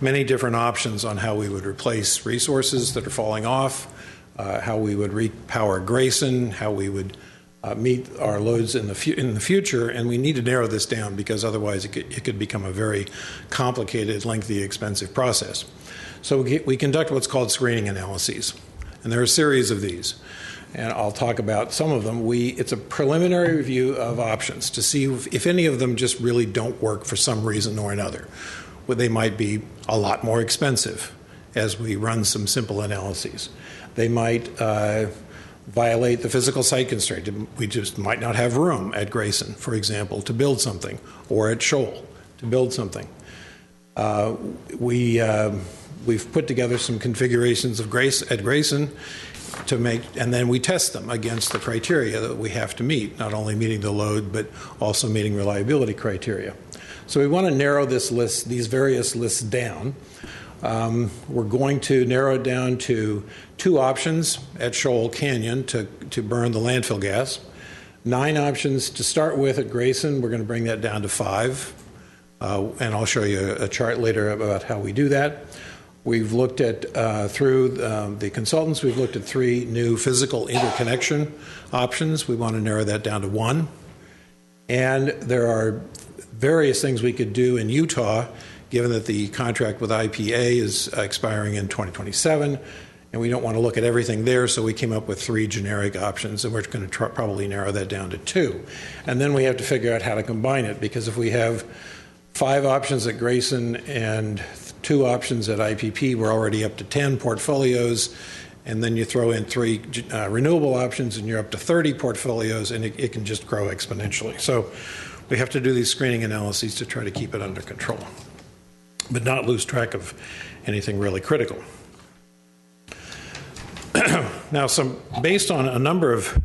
different options on how we would replace resources that are falling off, how we would repower Grayson, how we would meet our loads in the future, and we need to narrow this down because otherwise it could become a very complicated, lengthy, expensive process. So we conduct what's called screening analyses, and there are a series of these, and I'll talk about some of them. It's a preliminary review of options to see if any of them just really don't work for some reason or another. Well, they might be a lot more expensive as we run some simple analyses. They might violate the physical site constraint. We just might not have room at Grayson, for example, to build something, or at Shoal to build something. We've put together some configurations of at Grayson to make, and then we test them against the criteria that we have to meet, not only meeting the load, but also meeting reliability criteria. So we want to narrow this list, these various lists down. We're going to narrow it down to 2 options at Shoal Canyon to burn the landfill gas, 9 options to start with at Grayson. We're going to bring that down to 5, and I'll show you a chart later about how we do that. We've looked at, through the consultants, we've looked at 3 new physical interconnection options. We want to narrow that down to 1. And there are various things we could do in Utah, given that the contract with IPA is expiring in 2027, and we don't want to look at everything there, so we came up with 3 generic options, and we're going to probably narrow that down to 2. And then we have to figure out how to combine it, because if we have 5 options at Grayson and 2 options at IPP, we're already up to 10 portfolios, and then you throw in 3 renewable options, and you're up to 30 portfolios, and it can just grow exponentially. So we have to do these screening analyses to try to keep it under control, but not lose track of anything really critical. Now, based on a number of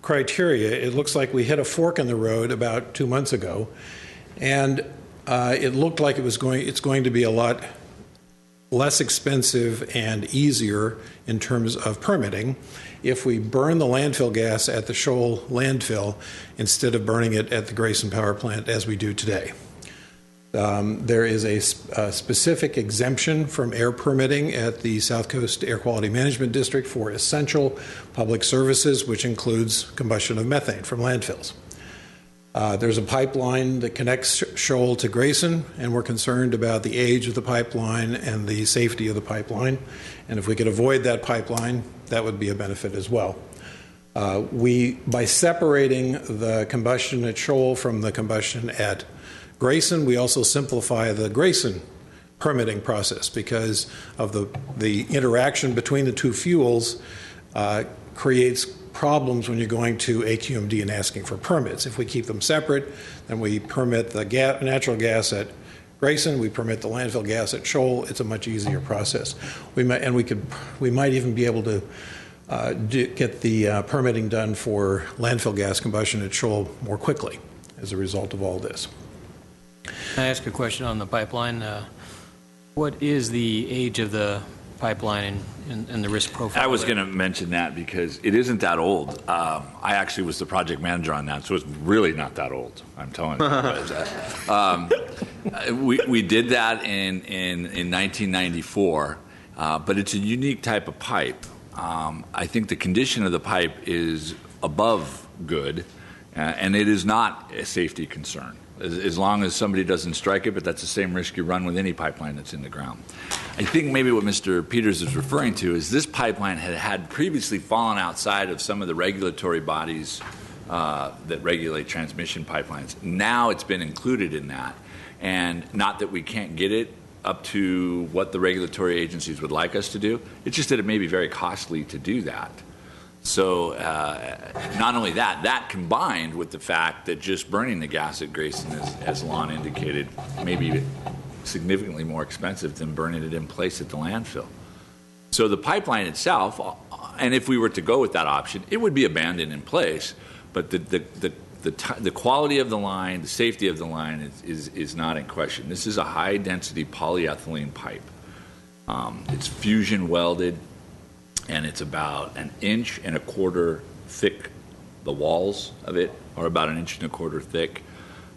criteria, it looks like we hit a fork in the road about 2 months ago, and it looked like it's going to be a lot less expensive and easier in terms of permitting if we burn the landfill gas at the Shoal landfill instead of burning it at the Grayson power plant as we do today. There is a specific exemption from air permitting at the South Coast Air Quality Management District for essential public services, which includes combustion of methane from landfills. There's a pipeline that connects Shoal to Grayson, and we're concerned about the age of the pipeline and the safety of the pipeline. And if we could avoid that pipeline, that would be a benefit as well. By separating the combustion at Shoal from the combustion at Grayson, we also simplify the Grayson permitting process because of the interaction between the two fuels creates problems when you're going to AQMD and asking for permits. If we keep them separate, then we permit the natural gas at Grayson, we permit the landfill gas at Shoal. It's a much easier process. We might even be able to get the permitting done for landfill gas combustion at Shoal more quickly as a result of all this. Can I ask a question on the pipeline? What is the age of the pipeline and the risk profile? I was going to mention that because it isn't that old. I actually was the project manager on that, so it's really not that old. I'm telling you. We did that in 1994, but it's a unique type of pipe. I think the condition of the pipe is above good, and it is not a safety concern. As long as somebody doesn't strike it, but that's the same risk you run with any pipeline that's in the ground. I think maybe what Mr. Peters is referring to is this pipeline had previously fallen outside of some of the regulatory bodies that regulate transmission pipelines. Now it's been included in that, and not that we can't get it up to what the regulatory agencies would like us to do. It's just that it may be very costly to do that. So not only that combined with the fact that just burning the gas at Grayson, as Lon indicated, may be significantly more expensive than burning it in place at the landfill. So the pipeline itself, and if we were to go with that option, it would be abandoned in place, but the quality of the line, the safety of the line is not in question. This is a high-density polyethylene pipe. It's fusion welded, and it's about 1.25 inches thick. The walls of it are about 1.25 inches thick.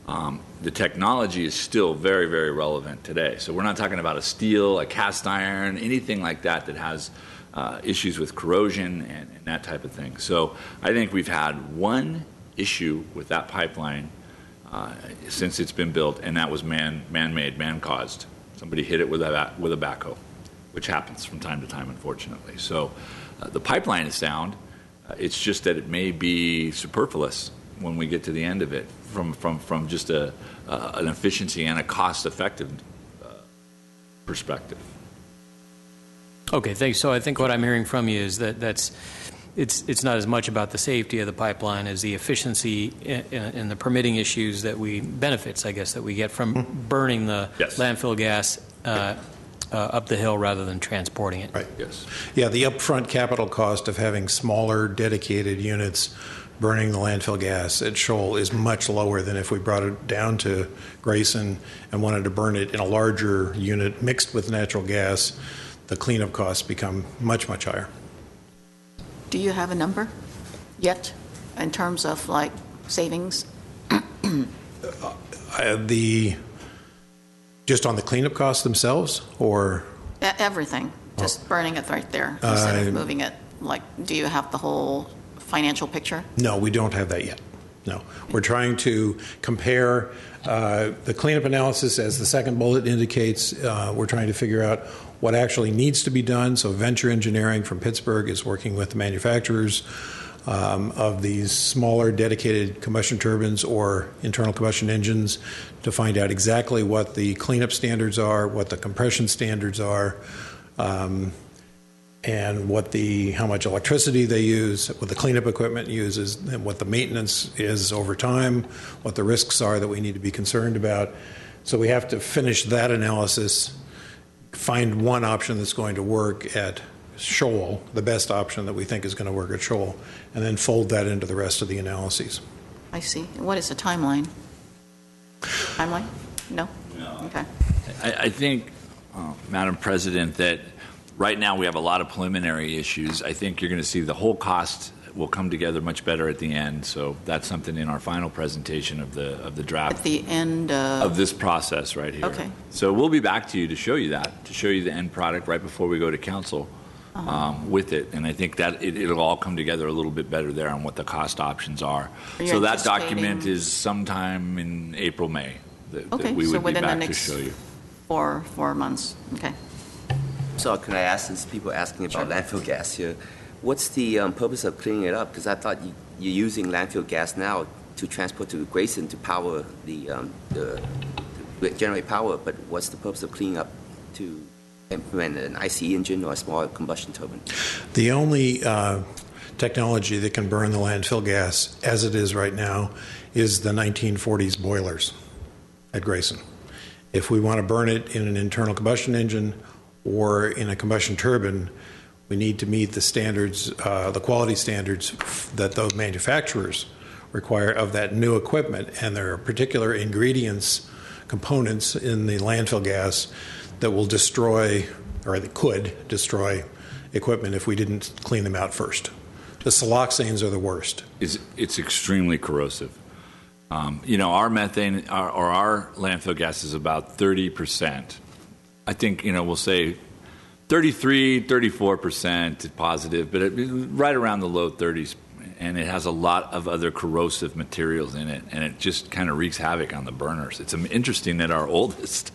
The technology is still very, very relevant today. So we're not talking about a steel, a cast iron, anything like that has issues with corrosion and that type of thing. So I think we've had one issue with that pipeline since it's been built, and that was man-made, man-caused. Somebody hit it with a backhoe, which happens from time to time, unfortunately. So the pipeline is sound. It's just that it may be superfluous when we get to the end of it from just an efficiency and a cost-effective perspective. Okay, thanks. So I think what I'm hearing from you is that it's not as much about the safety of the pipeline as the efficiency and the permitting issues benefits, I guess, that we get from burning the landfill gas up the hill rather than transporting it. Right. Yes. Yeah, the upfront capital cost of having smaller dedicated units burning the landfill gas at Shoal is much lower than if we brought it down to Grayson and wanted to burn it in a larger unit mixed with natural gas. The cleanup costs become much, much higher. Do you have a number yet in terms of like savings? Just on the cleanup costs themselves, or everything? Just burning it right there instead of moving it. Like, do you have the whole financial picture? No, we don't have that yet. No, we're trying to compare the cleanup analysis, as the second bullet indicates. We're trying to figure out what actually needs to be done. So Venture Engineering from Pittsburgh is working with the manufacturers of these smaller dedicated combustion turbines or internal combustion engines to find out exactly what the cleanup standards are, what the compression standards are. and how much electricity they use, what the cleanup equipment uses, and what the maintenance is over time, what the risks are that we need to be concerned about. So we have to finish that analysis, find one option that's going to work at Shoal, the best option that we think is going to work at Shoal, and then fold that into the rest of the analyses. I see. What is the timeline? Timeline? No? No. Okay. I think, Madam President, that right now we have a lot of preliminary issues. I think you're going to see the whole cost will come together much better at the end. So that's something in our final presentation of the draft. At the end of this process right here. Okay. So we'll be back to you to show you that, to show you the end product right before we go to council with it. And I think that it'll all come together a little bit better there on what the cost options are. So that document is sometime in April, May that we would be back to show you. 4 months. Okay. So can I ask, since people are asking about landfill gas here, what's the purpose of cleaning it up? Because I thought you're using landfill gas now to transport to Grayson to power the generate power, but what's the purpose of cleaning up to implement an ICE engine or a small combustion turbine? The only technology that can burn the landfill gas as it is right now is the 1940s boilers at Grayson. If we want to burn it in an internal combustion engine or in a combustion turbine, we need to meet the standards, the quality standards that those manufacturers require of that new equipment. And there are particular ingredients, components in the landfill gas that will destroy, or that could destroy, equipment if we didn't clean them out first. The siloxanes are the worst. It's extremely corrosive. Our methane, our landfill gas is about 30%. I think, we'll say 33, 34% positive, but right around the low 30s. And it has a lot of other corrosive materials in it, and it just kind of wreaks havoc on the burners. It's interesting that our oldest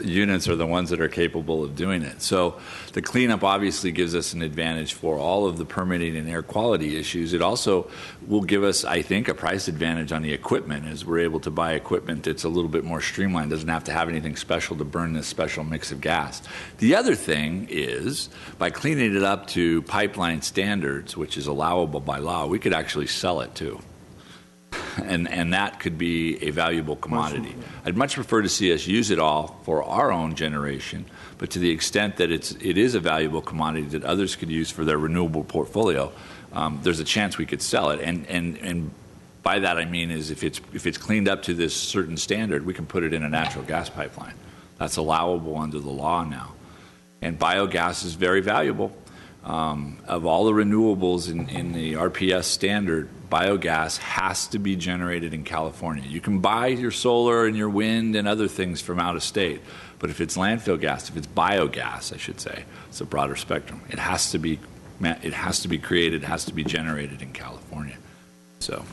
units are the ones that are capable of doing it. So the cleanup obviously gives us an advantage for all of the permitting and air quality issues. It also will give us, I think, a price advantage on the equipment, as we're able to buy equipment that's a little bit more streamlined, doesn't have to have anything special to burn this special mix of gas. The other thing is, by cleaning it up to pipeline standards, which is allowable by law, we could actually sell it too. And that could be a valuable commodity. I'd much prefer to see us use it all for our own generation, but to the extent that it is a valuable commodity that others could use for their renewable portfolio, there's a chance we could sell it. And by that I mean is if it's cleaned up to this certain standard, we can put it in a natural gas pipeline. That's allowable under the law now. And biogas is very valuable. Of all the renewables in the RPS standard, biogas has to be generated in California. You can buy your solar and your wind and other things from out of state, but if it's landfill gas, if it's biogas, I should say, it's a broader spectrum. It has to be created, it has to be generated in California. So,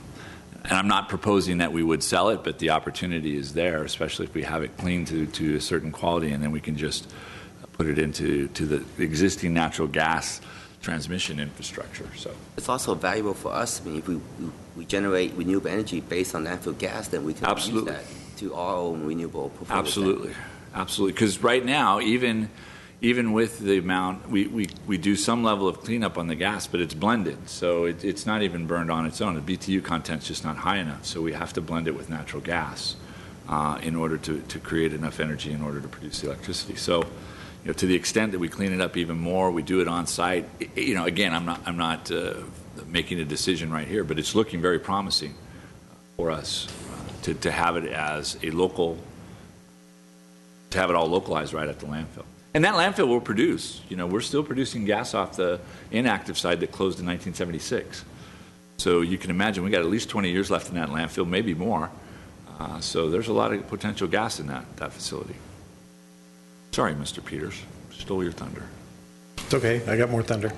and I'm not proposing that we would sell it, but the opportunity is there, especially if we have it cleaned to a certain quality, and then we can just put it into the existing natural gas transmission infrastructure. So it's also valuable for us. I mean, if we generate renewable energy based on natural gas, then we can use that to our own renewable portfolio. Absolutely. Because right now, even with the amount, we do some level of cleanup on the gas, but it's blended, so it's not even burned on its own. The BTU content's just not high enough, so we have to blend it with natural gas in order to create enough energy in order to produce the electricity. So, to the extent that we clean it up even more, we do it on site. Again, I'm not making a decision right here, but it's looking very promising for us to have it as a local, to have it all localized right at the landfill. And that landfill will produce. We're still producing gas off the inactive side that closed in 1976. So you can imagine we got at least 20 years left in that landfill, maybe more. So there's a lot of potential gas in that facility. Sorry, Mr. Peters, stole your thunder. It's okay. I got more thunder.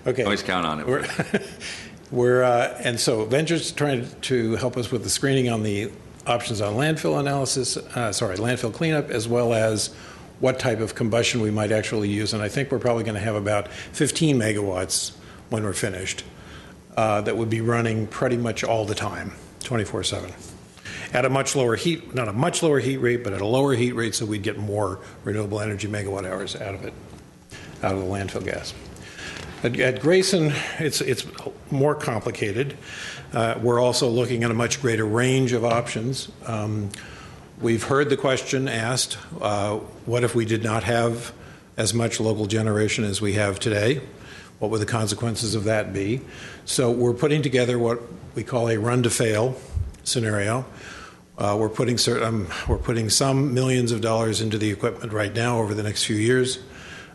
Okay. Always count on it. And so Venture's trying to help us with the screening on the options on landfill landfill cleanup, as well as what type of combustion we might actually use. And I think we're probably going to have about 15 megawatts when we're finished that would be running pretty much all the time, 24/7. At a much lower heat, not a much lower heat rate, but at a lower heat rate, so we'd get more renewable energy megawatt hours out of it. out of the landfill gas. At Grayson, it's more complicated. We're also looking at a much greater range of options. We've heard the question asked, what if we did not have as much local generation as we have today? What would the consequences of that be? So we're putting together what we call a run-to-fail scenario. We're putting some millions of dollars into the equipment right now over the next few years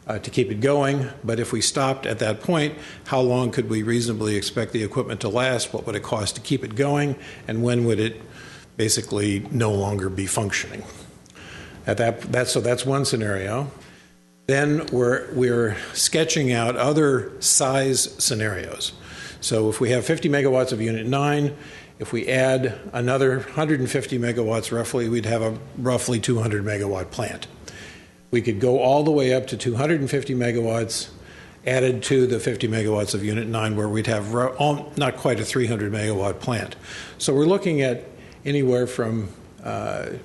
to keep it going. But if we stopped at that point, how long could we reasonably expect the equipment to last? What would it cost to keep it going? And when would it basically no longer be functioning? So that's one scenario. Then we're sketching out other size scenarios. So if we have 50 megawatts of Unit 9, if we add another 150 megawatts roughly, we'd have a roughly 200 megawatt plant. We could go all the way up to 250 megawatts added to the 50 megawatts of Unit 9, where we'd have not quite a 300 megawatt plant. So we're looking at anywhere from 200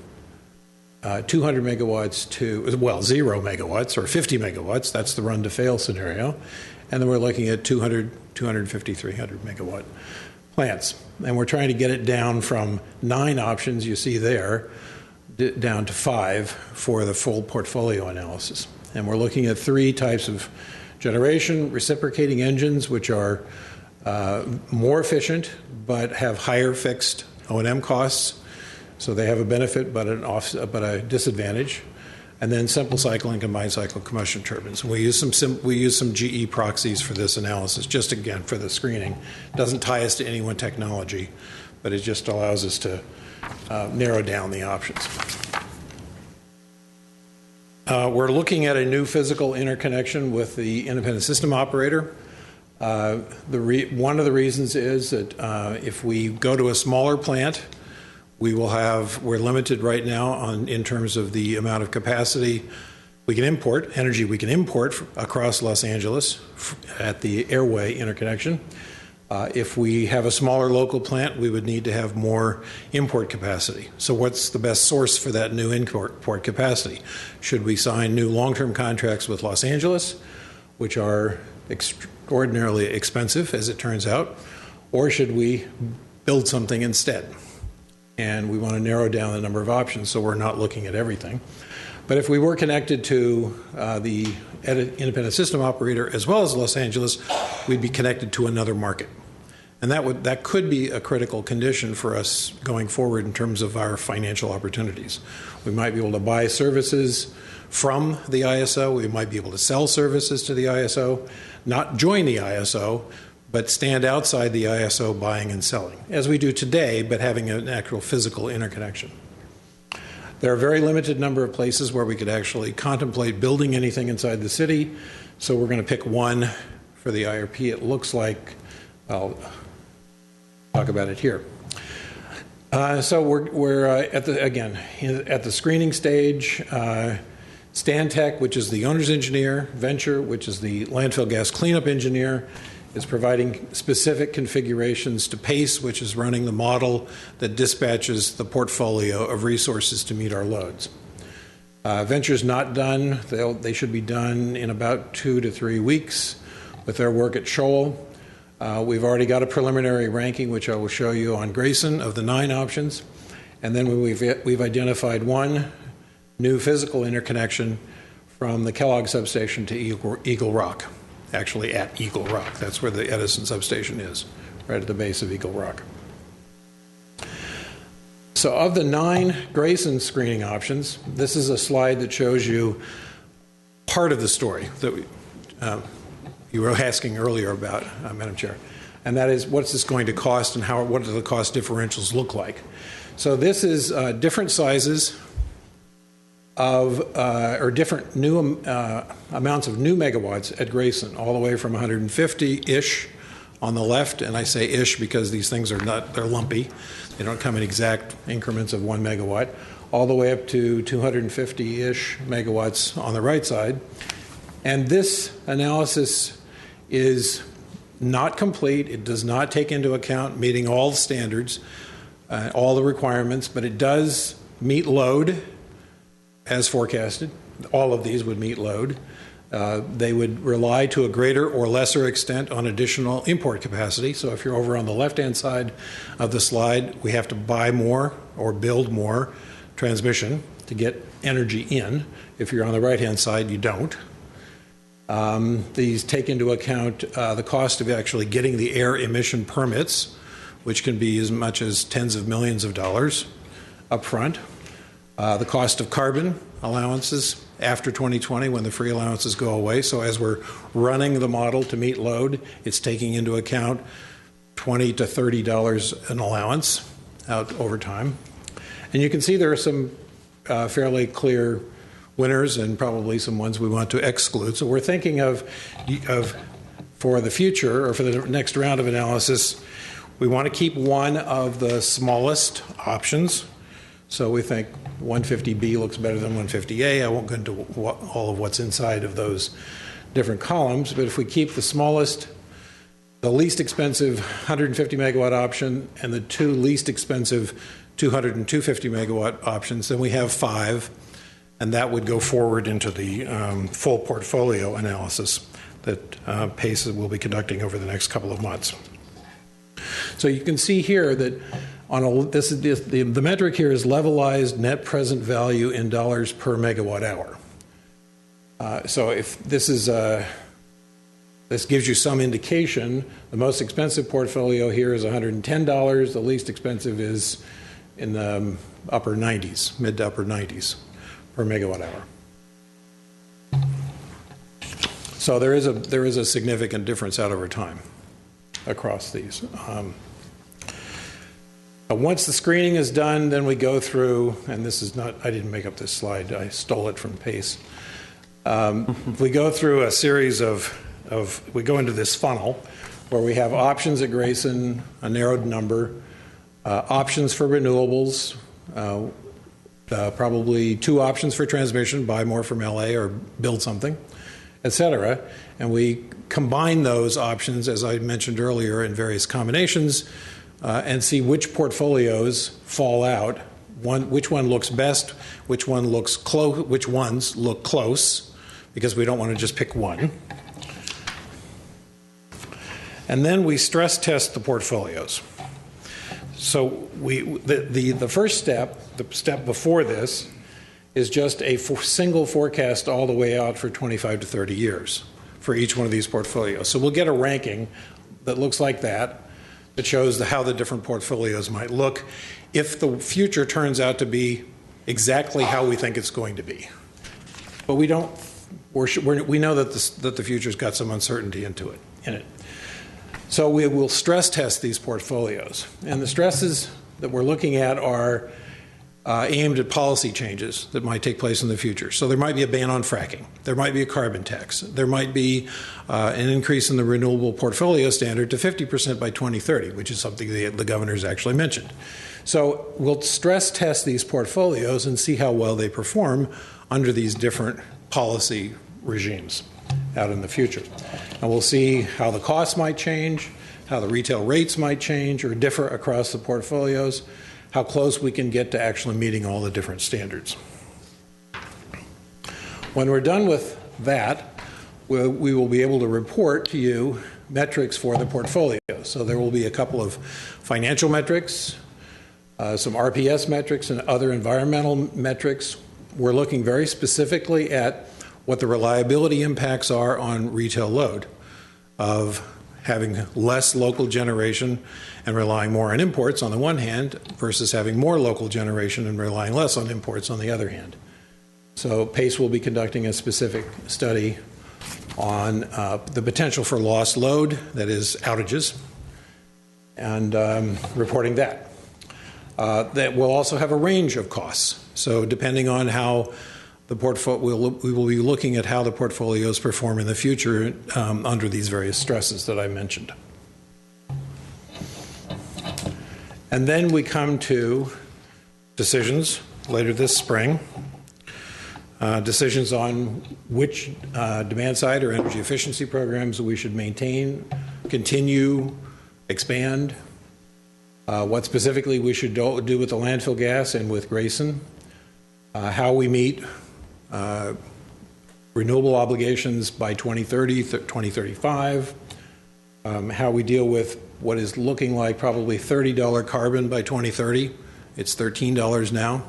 megawatts to, 0 megawatts or 50 megawatts. That's the run-to-fail scenario. And then we're looking at 200, 250, 300 megawatt plants. And we're trying to get it down from 9 options you see there down to 5 for the full portfolio analysis. And we're looking at 3 types of generation: reciprocating engines, which are more efficient but have higher fixed O&M costs, so they have a benefit but a disadvantage. And then simple cycle and combined cycle combustion turbines. We use some GE proxies for this analysis, just again for the screening. It doesn't tie us to any one technology, but it just allows us to narrow down the options. We're looking at a new physical interconnection with the independent system operator. One of the reasons is that if we go to a smaller plant, we're limited right now in terms of the amount of capacity we can import, energy we can import across Los Angeles at the airway interconnection. If we have a smaller local plant, we would need to have more import capacity. So what's the best source for that new import capacity? Should we sign new long-term contracts with Los Angeles, which are extraordinarily expensive, as it turns out, or should we build something instead? And we want to narrow down the number of options so we're not looking at everything. But if we were connected to the independent system operator as well as Los Angeles, we'd be connected to another market. And that could be a critical condition for us going forward in terms of our financial opportunities. We might be able to buy services from the ISO. We might be able to sell services to the ISO, not join the ISO, but stand outside the ISO buying and selling, as we do today, but having an actual physical interconnection. There are a very limited number of places where we could actually contemplate building anything inside the city, so we're going to pick one for the IRP. It looks like, I'll talk about it here. So we're at the screening stage. Stantec, which is the owner's engineer, Venture, which is the landfill gas cleanup engineer, is providing specific configurations to PACE, which is running the model that dispatches the portfolio of resources to meet our loads. Venture's not done. They should be done in about 2 to 3 weeks with their work at Shoal. We've already got a preliminary ranking, which I will show you on Grayson, of the 9 options. And then we've identified one new physical interconnection from the Kellogg substation to Eagle Rock. Actually at Eagle Rock. That's where the Edison substation is, right at the base of Eagle Rock. So of the 9 Grayson screening options, this is a slide that shows you part of the story that you were asking earlier about, Madam Chair. And that is, what's this going to cost and what do the cost differentials look like? So this is different sizes of or different new amounts of new megawatts at Grayson, all the way from 150-ish on the left, and I say ish because these things they're lumpy. They don't come in exact increments of 1 megawatt, all the way up to 250-ish megawatts on the right side. And this analysis is not complete. It does not take into account meeting all the standards, all the requirements, but it does meet load as forecasted. All of these would meet load. They would rely to a greater or lesser extent on additional import capacity. So if you're over on the left-hand side of the slide, we have to buy more or build more transmission to get energy in. If you're on the right-hand side, you don't. These take into account the cost of actually getting the air emission permits, which can be as much as tens of millions of dollars up front. The cost of carbon allowances after 2020 when the free allowances go away. So as we're running the model to meet load, it's taking into account $20 to $30 an allowance out over time. And you can see there are some fairly clear winners and probably some ones we want to exclude. So we're thinking of for the future or for the next round of analysis, we want to keep one of the smallest options. So we think 150B looks better than 150A. I won't go into all of what's inside of those different columns, but if we keep the smallest, the least expensive 150 megawatt option and the two least expensive 200 and 250 megawatt options, then we have 5, and that would go forward into the full portfolio analysis that PACE will be conducting over the next couple of months. So you can see here that the metric here is levelized net present value in dollars per megawatt hour. So if this is this gives you some indication. The most expensive portfolio here is $110. The least expensive is in the upper 90s, mid to upper 90s per megawatt hour. So there is a significant difference out over time across these. Once the screening is done, then we go through, and this is not, I didn't make up this slide, I stole it from PACE. We go through a series of, we go into this funnel where we have options at Grayson, a narrowed number, options for renewables, probably 2 options for transmission, buy more from LA or build something, et cetera. And we combine those options, as I mentioned earlier, in various combinations and see which portfolios fall out, which one looks best, which one looks close, which ones look close, because we don't want to just pick one. And then we stress test the portfolios. So the first step, the step before this, is just a single forecast all the way out for 25 to 30 years for each one of these portfolios. So we'll get a ranking that looks like that shows how the different portfolios might look if the future turns out to be exactly how we think it's going to be. But we don't. We know that the future's got some uncertainty in it. So we will stress test these portfolios, and the stresses that we're looking at are aimed at policy changes that might take place in the future. So there might be a ban on fracking. There might be a carbon tax. There might be an increase in the renewable portfolio standard to 50% by 2030, which is something the governor's actually mentioned. So we'll stress test these portfolios and see how well they perform under these different policy regimes out in the future. And we'll see how the costs might change, how the retail rates might change or differ across the portfolios, how close we can get to actually meeting all the different standards. When we're done with that, we will be able to report to you metrics for the portfolio. So there will be a couple of financial metrics, some RPS metrics, and other environmental metrics. We're looking very specifically at what the reliability impacts are on retail load of having less local generation and relying more on imports on the one hand versus having more local generation and relying less on imports on the other hand. So PACE will be conducting a specific study on the potential for lost load, that is outages, and reporting that. That will also have a range of costs. So depending on how the portfolio, we will be looking at how the portfolios perform in the future under these various stresses that I mentioned. And then we come to decisions later this spring, decisions on which demand side or energy efficiency programs we should maintain, continue, expand, what specifically we should do with the landfill gas and with Grayson, how we meet renewable obligations by 2030, 2035, how we deal with what is looking like probably $30 carbon by 2030. It's $13 now.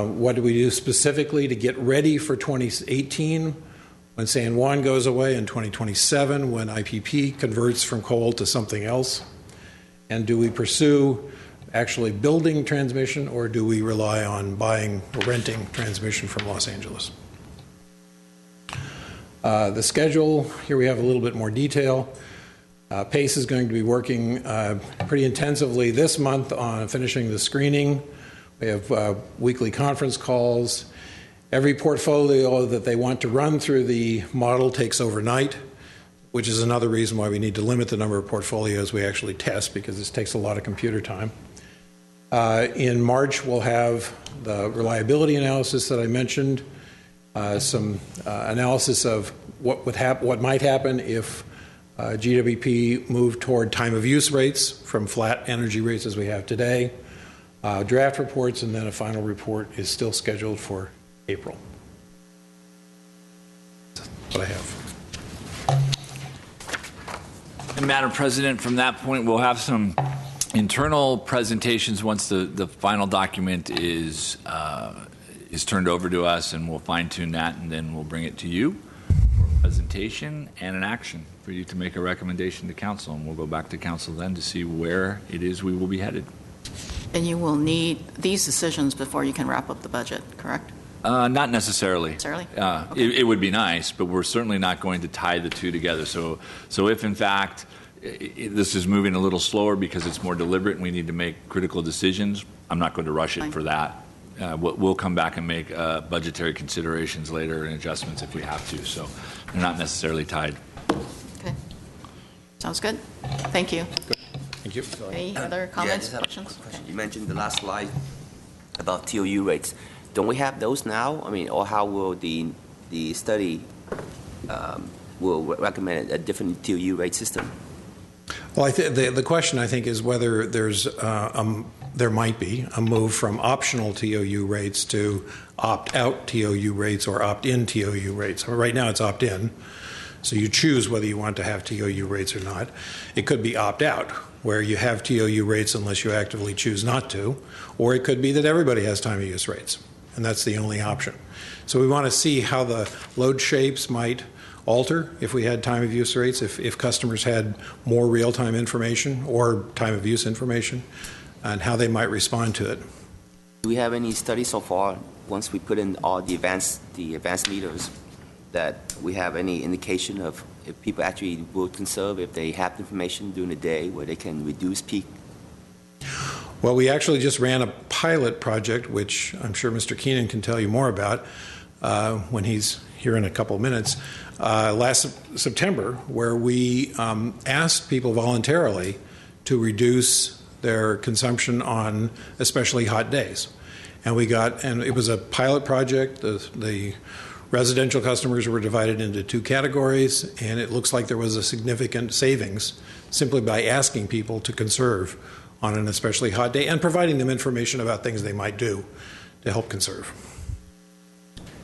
What do we do specifically to get ready for 2018 when San Juan goes away, and 2027 when IPP converts from coal to something else? And do we pursue actually building transmission, or do we rely on buying or renting transmission from Los Angeles? The schedule, here we have a little bit more detail. PACE is going to be working pretty intensively this month on finishing the screening. We have weekly conference calls. Every portfolio that they want to run through the model takes overnight, which is another reason why we need to limit the number of portfolios we actually test, because this takes a lot of computer time. In March, we'll have the reliability analysis that I mentioned, some analysis of what might happen if GWP moved toward time of use rates from flat energy rates as we have today, draft reports, and then a final report is still scheduled for April. That's what I have. And Madam President, from that point, we'll have some internal presentations once the final document is turned over to us, and we'll fine-tune that, and then we'll bring it to you for a presentation and an action for you to make a recommendation to council, and we'll go back to council then to see where it is we will be headed. And you will need these decisions before you can wrap up the budget, correct? Not necessarily. Necessarily? Okay. It would be nice, but we're certainly not going to tie the two together. So if in fact this is moving a little slower because it's more deliberate and we need to make critical decisions, I'm not going to rush it for that. We'll come back and make budgetary considerations later and adjustments if we have to. So they're not necessarily tied. Okay. Sounds good. Thank you. Good. Thank you. Any other comments, just have a questions? question. Okay. You mentioned the last slide about TOU rates. Don't we have those now? I mean, or how will the study will recommend a different TOU rate system? Well, the question, I think, is whether there might be a move from optional TOU rates to opt-out TOU rates or opt-in TOU rates. Right now, it's opt-in, so you choose whether you want to have TOU rates or not. It could be opt-out, where you have TOU rates unless you actively choose not to, or it could be that everybody has time of use rates, and that's the only option. So we want to see how the load shapes might alter if we had time of use rates, if customers had more real-time information or time of use information, and how they might respond to it. Do we have any studies so far, once we put in all the advanced meters, that we have any indication of if people actually will conserve, if they have the information during the day where they can reduce peak? Well, we actually just ran a pilot project, which I'm sure Mr. Keenan can tell you more about when he's here in a couple of minutes, last September, where we asked people voluntarily to reduce their consumption on especially hot days. And it was a pilot project. The residential customers were divided into two categories, and it looks like there was a significant savings simply by asking people to conserve on an especially hot day and providing them information about things they might do to help conserve.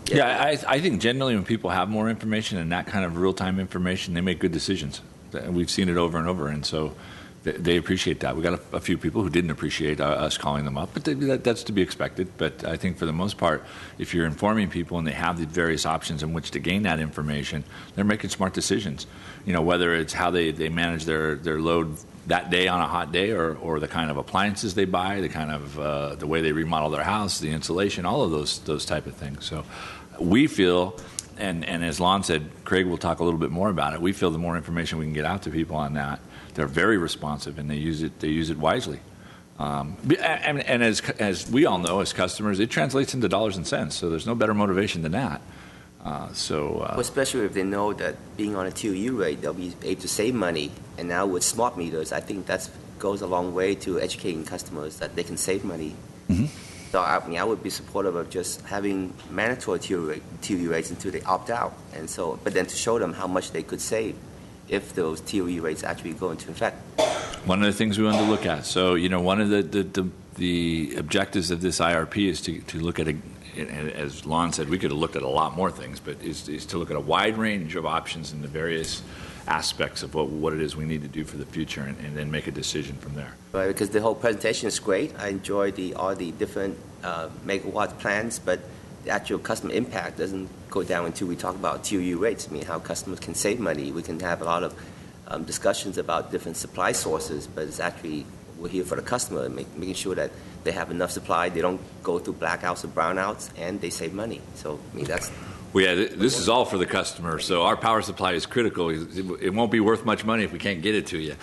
Yeah, I think generally when people have more information and that kind of real-time information, they make good decisions. We've seen it over and over, and so they appreciate that. We got a few people who didn't appreciate us calling them up, but that's to be expected. But I think for the most part, if you're informing people and they have the various options in which to gain that information, they're making smart decisions. You know, whether it's how they manage their load that day on a hot day, or the kind of appliances they buy, the kind of the way they remodel their house, the insulation, all of those type of things. So we feel, and as Lon said, Craig will talk a little bit more about it. We feel the more information we can get out to people on that, they're very responsive and they use it wisely. And as we all know as customers, it translates into dollars and cents. So there's no better motivation than that. Well, especially if they know that being on a TOU rate, they'll be able to save money. And now with smart meters, I think that goes a long way to educating customers that they can save money. Mm-hmm. So I would be supportive of just having mandatory TOU rates until they opt out. And so, but then to show them how much they could save if those TOU rates actually go into effect. One of the things we wanted to look at. So, one of the objectives of this IRP is to look at, as Lon said, we could have looked at a lot more things, but is to look at a wide range of options in the various aspects of what it is we need to do for the future, and then make a decision from there. Right, because the whole presentation is great. I enjoy all the different megawatt plans, but the actual customer impact doesn't go down until we talk about TOU rates. I mean, how customers can save money. We can have a lot of discussions about different supply sources, but it's actually, we're here for the customer, making sure that they have enough supply, they don't go through blackouts or brownouts, and they save money. So, I mean, that's... Well, yeah, this is all for the customer. So our power supply is critical. It won't be worth much money if we can't get it to you.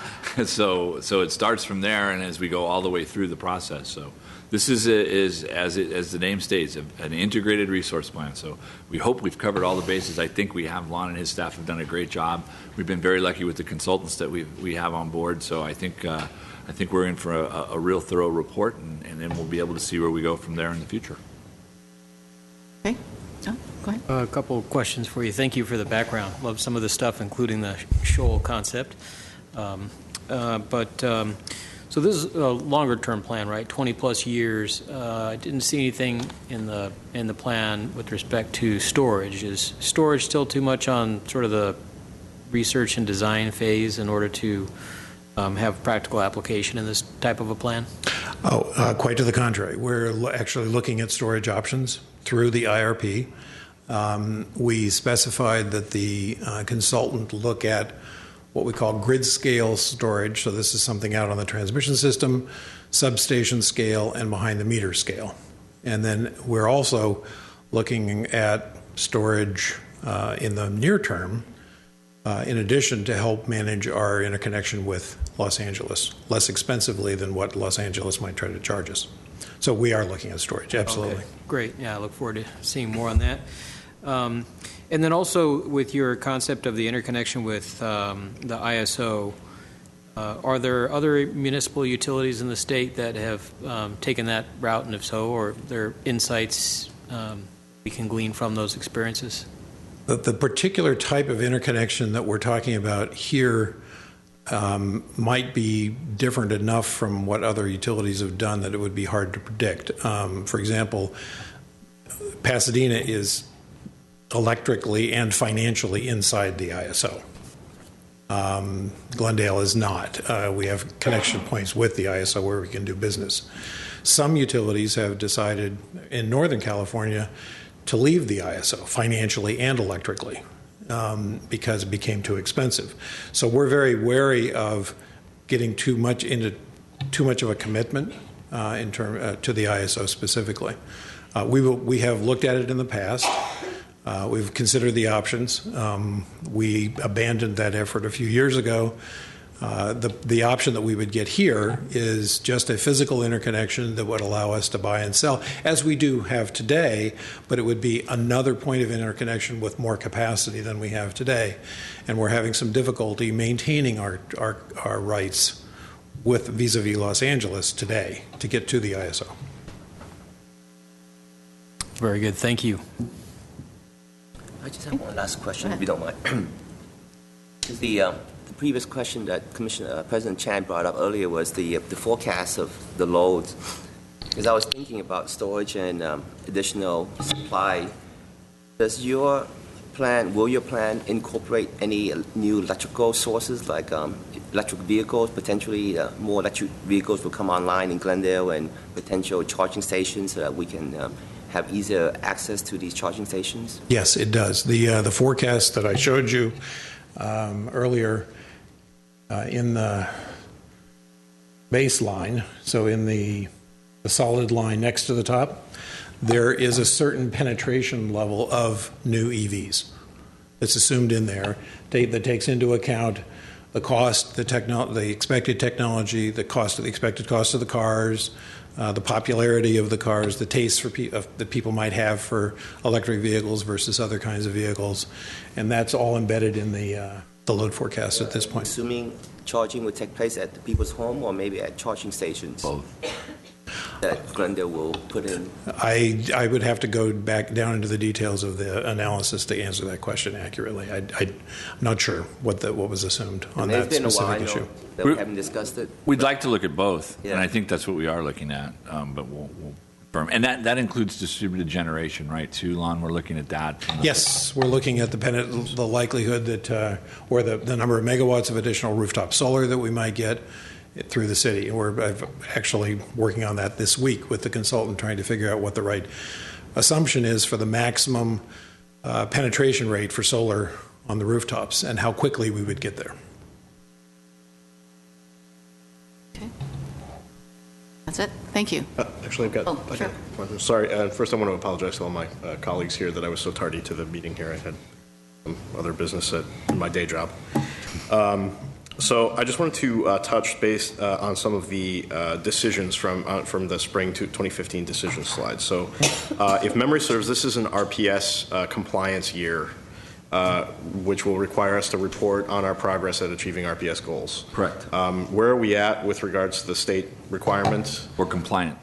So it starts from there, and as we go all the way through the process. So this is as the name states, an integrated resource plan. So we hope we've covered all the bases. I think we have. Lon and his staff have done a great job. We've been very lucky with the consultants that we have on board. So I think we're in for a real thorough report, and then we'll be able to see where we go from there in the future. Okay. John, go ahead. A couple of questions for you. Thank you for the background. Love some of the stuff, including the shoal concept. So this is a longer-term plan, right? 20-plus years. I didn't see anything in the plan with respect to storage. Is storage still too much on sort of the research and design phase in order to have practical application in this type of a plan? Quite to the contrary. We're actually looking at storage options through the IRP. We specified that the consultant look at what we call grid scale storage. So this is something out on the transmission system, substation scale, and behind the meter scale. And then we're also looking at storage in the near term, in addition to help manage our interconnection with Los Angeles, less expensively than what Los Angeles might try to charge us. So we are looking at storage, absolutely. Okay, great. Yeah, I look forward to seeing more on that. And then also with your concept of the interconnection with the ISO, are there other municipal utilities in the state that have taken that route, and if so, or are there insights we can glean from those experiences? The particular type of interconnection that we're talking about here might be different enough from what other utilities have done that it would be hard to predict. For example, Pasadena is electrically and financially inside the ISO. Glendale is not. We have connection points with the ISO where we can do business. Some utilities have decided in Northern California to leave the ISO financially and electrically because it became too expensive. So we're very wary of getting too much of a commitment to the ISO specifically. We have looked at it in the past. We've considered the options. We abandoned that effort a few years ago. The option that we would get here is just a physical interconnection that would allow us to buy and sell, as we do have today, but it would be another point of interconnection with more capacity than we have today. And we're having some difficulty maintaining our rights with vis-a-vis Los Angeles today to get to the ISO. Very good. Thank you. I just have one last question, if you don't mind. The previous question that President Chan brought up earlier was the forecast of the loads. Because I was thinking about storage and additional supply. Will your plan incorporate any new electrical sources like electric vehicles? Potentially more electric vehicles will come online in Glendale, and potential charging stations so that we can have easier access to these charging stations? Yes, it does. The forecast that I showed you earlier in the baseline, so in the solid line next to the top, there is a certain penetration level of new EVs that's assumed in there that takes into account the cost, the expected technology, the expected cost of the cars, the popularity of the cars, the tastes that people might have for electric vehicles versus other kinds of vehicles, and that's all embedded in the load forecast at this point. Assuming charging would take place at the people's home or maybe at charging stations? Both. that Glendale will put in? I would have to go back down into the details of the analysis to answer that question accurately. I'm not sure what was assumed on that specific issue. That we haven't discussed it. We'd like to look at both, Yeah. and I think that's what we are looking at. But we'll confirm, and that includes distributed generation, right? Too, Lon, we're looking at that. Yes, we're looking at the likelihood that, or the number of megawatts of additional rooftop solar that we might get through the city. We're actually working on that this week with the consultant, trying to figure out what the right assumption is for the maximum penetration rate for solar on the rooftops and how quickly we would get there. Okay. That's it. Thank you. Actually, I've got. Oh, sure. Sorry. First, I want to apologize to all my colleagues here that I was so tardy to the meeting here. I had some other business in my day job. So I just wanted to touch base on some of the decisions from the spring 2015 decision slide. So if memory serves, this is an RPS compliance year, which will require us to report on our progress at achieving RPS goals. Correct. Where are we at with regards to the state requirements? We're compliant.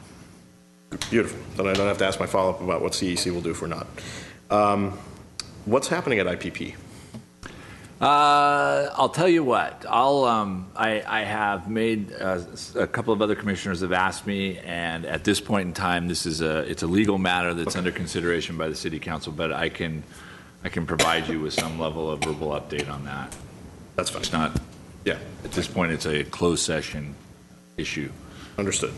Beautiful. Then I don't have to ask my follow-up about what CEC will do if we're not. What's happening at IPP? I'll tell you what. I have made a couple of other commissioners have asked me, and at this point in time, it's a legal matter that's under consideration by the City Council. But I can provide you with some level of verbal update on that. That's fine. It's not. Yeah. At this point, it's a closed session issue. Understood.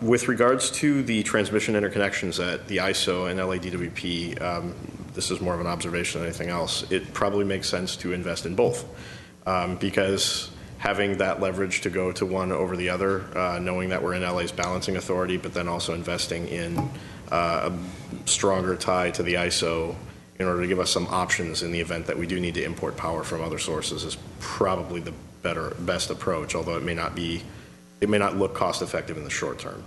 With regards to the transmission interconnections at the ISO and LADWP, this is more of an observation than anything else. It probably makes sense to invest in both because having that leverage to go to one over the other, knowing that we're in LA's balancing authority, but then also investing in a stronger tie to the ISO in order to give us some options in the event that we do need to import power from other sources is probably the best approach, although it may not look cost effective in the short term.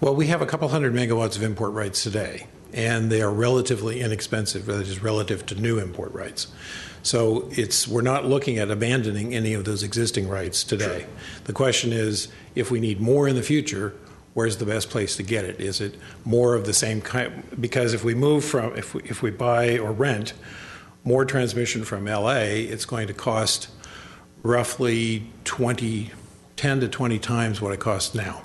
Well, we have a couple hundred megawatts of import rights today, and they are relatively inexpensive, that is relative to new import rights. So we're not looking at abandoning any of those existing rights today. Sure. The question is, if we need more in the future, where's the best place to get it? Is it more of the same kind? Because if we move from, if we buy or rent more transmission from LA, it's going to cost roughly 10 to 20 times what it costs now.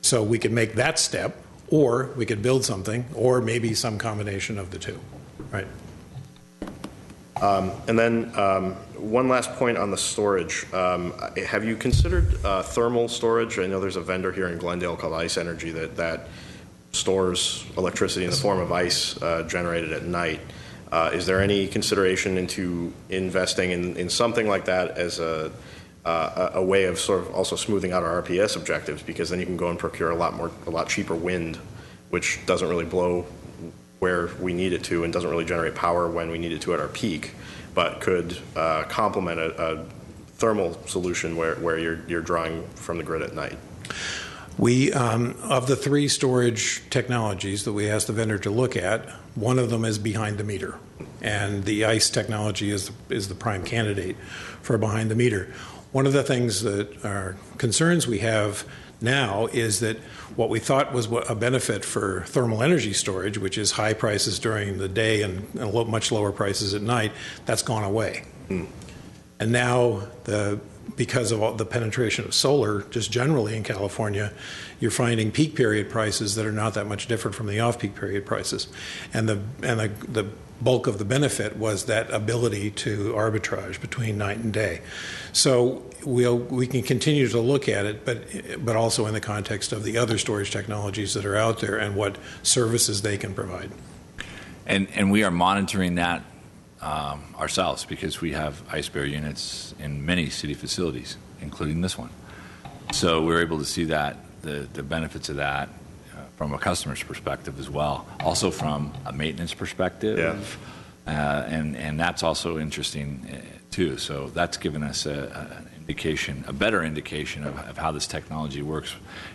So we could make that step, or we could build something, or maybe some combination of the two, right? And then one last point on the storage. Have you considered thermal storage? I know there's a vendor here in Glendale called Ice Energy that stores electricity in the form of ice generated at night. Is there any consideration into investing in something like that as a way of sort of also smoothing out our RPS objectives, because then you can go and procure a lot cheaper wind, which doesn't really blow where we need it to and doesn't really generate power when we need it to at our peak, but could complement a thermal solution where you're drawing from the grid at night. We, of the three storage technologies that we asked the vendor to look at, one of them is behind the meter, and the ICE technology is the prime candidate for behind the meter. One of the things that are concerns we have now is that what we thought was a benefit for thermal energy storage, which is high prices during the day and much lower prices at night, that's gone away. And now, because of all the penetration of solar, just generally in California, you're finding peak period prices that are not that much different from the off-peak period prices. And the bulk of the benefit was that ability to arbitrage between night and day. So we can continue to look at it, but also in the context of the other storage technologies that are out there and what services they can provide. And we are monitoring that ourselves, because we have ice bear units in many city facilities, including this one. So we're able to see that the benefits of that from a customer's perspective as well, also from a maintenance perspective, and that's also interesting too. So that's given us a better indication of how this technology works,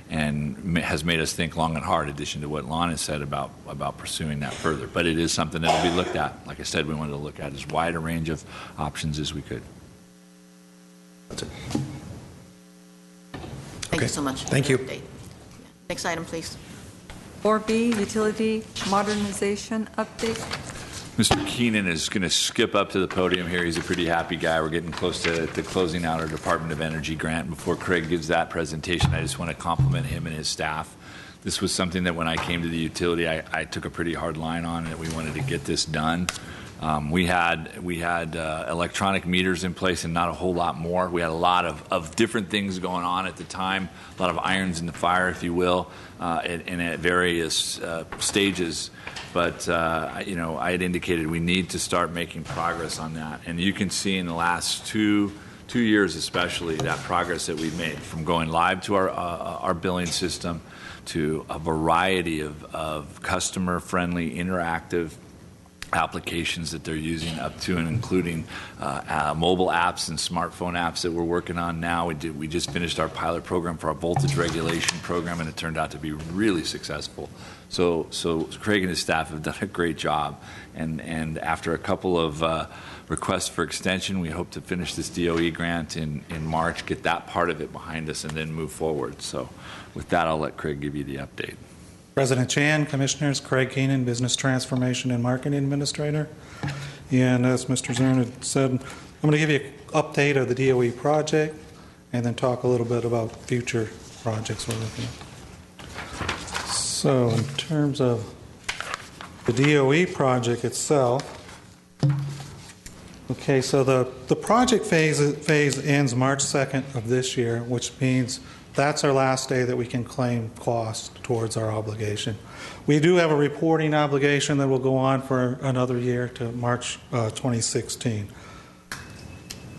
and has made us think long and hard, in addition to what Lon has said about pursuing that further. But it is something that will be looked at. Like I said, we wanted to look at as wide a range of options as we could. That's it. Thank you so much. Thank for you. the update. Next item, please. 4B, utility modernization update. Mr. Keenan is going to skip up to the podium here. He's a pretty happy guy. We're getting close to closing out our Department of Energy grant. Before Craig gives that presentation, I just want to compliment him and his staff. This was something that when I came to the utility, I took a pretty hard line on, and we wanted to get this done. We had electronic meters in place and not a whole lot more. We had a lot of different things going on at the time, a lot of irons in the fire, if you will, and at various stages. But, I had indicated we need to start making progress on that. And you can see in the last two years especially that progress that we've made from going live to our billing system to a variety of customer-friendly, interactive applications that they're using up to and including mobile apps and smartphone apps that we're working on now. We just finished our pilot program for our voltage regulation program, and it turned out to be really successful. So Craig and his staff have done a great job, and after a couple of requests for extension, we hope to finish this DOE grant in March, get that part of it behind us, and then move forward. So with that, I'll let Craig give you the update. President Chan, Commissioners, Craig Keenan, Business Transformation and Marketing Administrator. And as Mr. Zern had said, I'm going to give you an update of the DOE project and then talk a little bit about future projects we're looking at. So in terms of the DOE project itself, okay, so the project phase ends March 2nd of this year, which means that's our last day that we can claim cost towards our obligation. We do have a reporting obligation that will go on for another year to March 2016.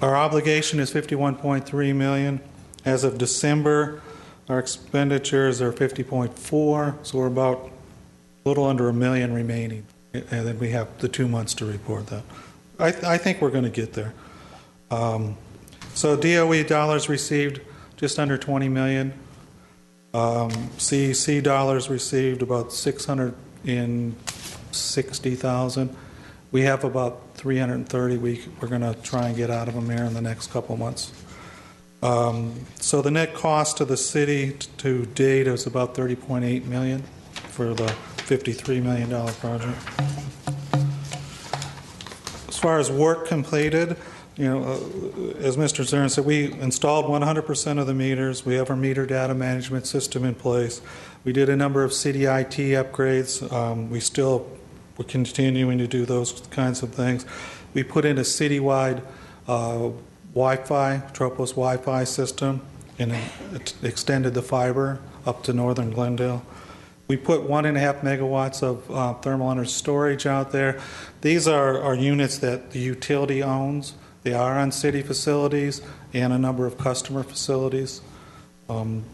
Our obligation is $51.3 million. As of December, our expenditures are $50.4, so we're about a little under $1 million remaining, and then we have the 2 months to report that. I think we're going to get there. So DOE dollars received just under $20 million. CEC dollars received about $660,000. We have about 330 we're going to try and get out of them here in the next couple of months. So the net cost to the city to date is about $30.8 million for the $53 million project. As far as work completed, as Mr. Zern said, we installed 100% of the meters. We have our meter data management system in place. We did a number of city IT upgrades. We're continuing to do those kinds of things. We put in a citywide Wi-Fi, Tropos Wi-Fi system, and it extended the fiber up to northern Glendale. We put 1.5 megawatts of thermal energy storage out there. These are units that the utility owns. They are on city facilities and a number of customer facilities. And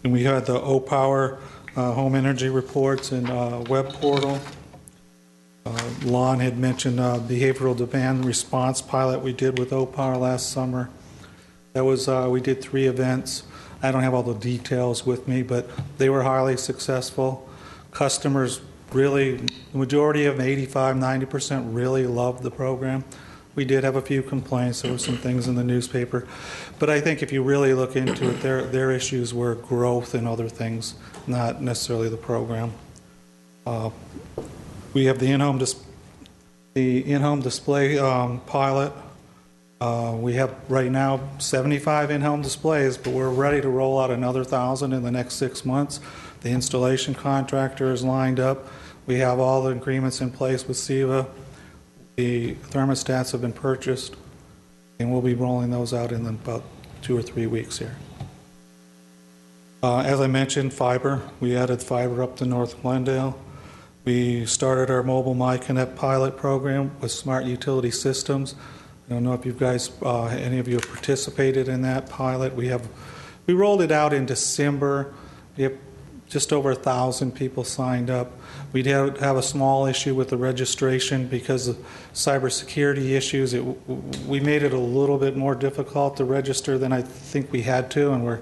we had the O-Power home energy reports and web portal. Lon had mentioned behavioral demand response pilot we did with O-Power last summer. That was we did 3 events. I don't have all the details with me, but they were highly successful. Customers really, the majority of them, 85-90%, really loved the program. We did have a few complaints. There were some things in the newspaper. But I think if you really look into it, their issues were growth and other things, not necessarily the program. We have the in-home display pilot. We have right now 75 in-home displays, but we're ready to roll out another 1,000 in the next 6 months. The installation contractor is lined up. We have all the agreements in place with SEVA. The thermostats have been purchased, and we'll be rolling those out in about 2 or 3 weeks here. As I mentioned, fiber. We added fiber up to North Glendale. We started our mobile MyConnect pilot program with smart utility systems. I don't know if you guys, any of you have participated in that pilot. We rolled it out in December. We have just over 1,000 people signed up. We did have a small issue with the registration because of cybersecurity issues. We made it a little bit more difficult to register than I think we had to, and we're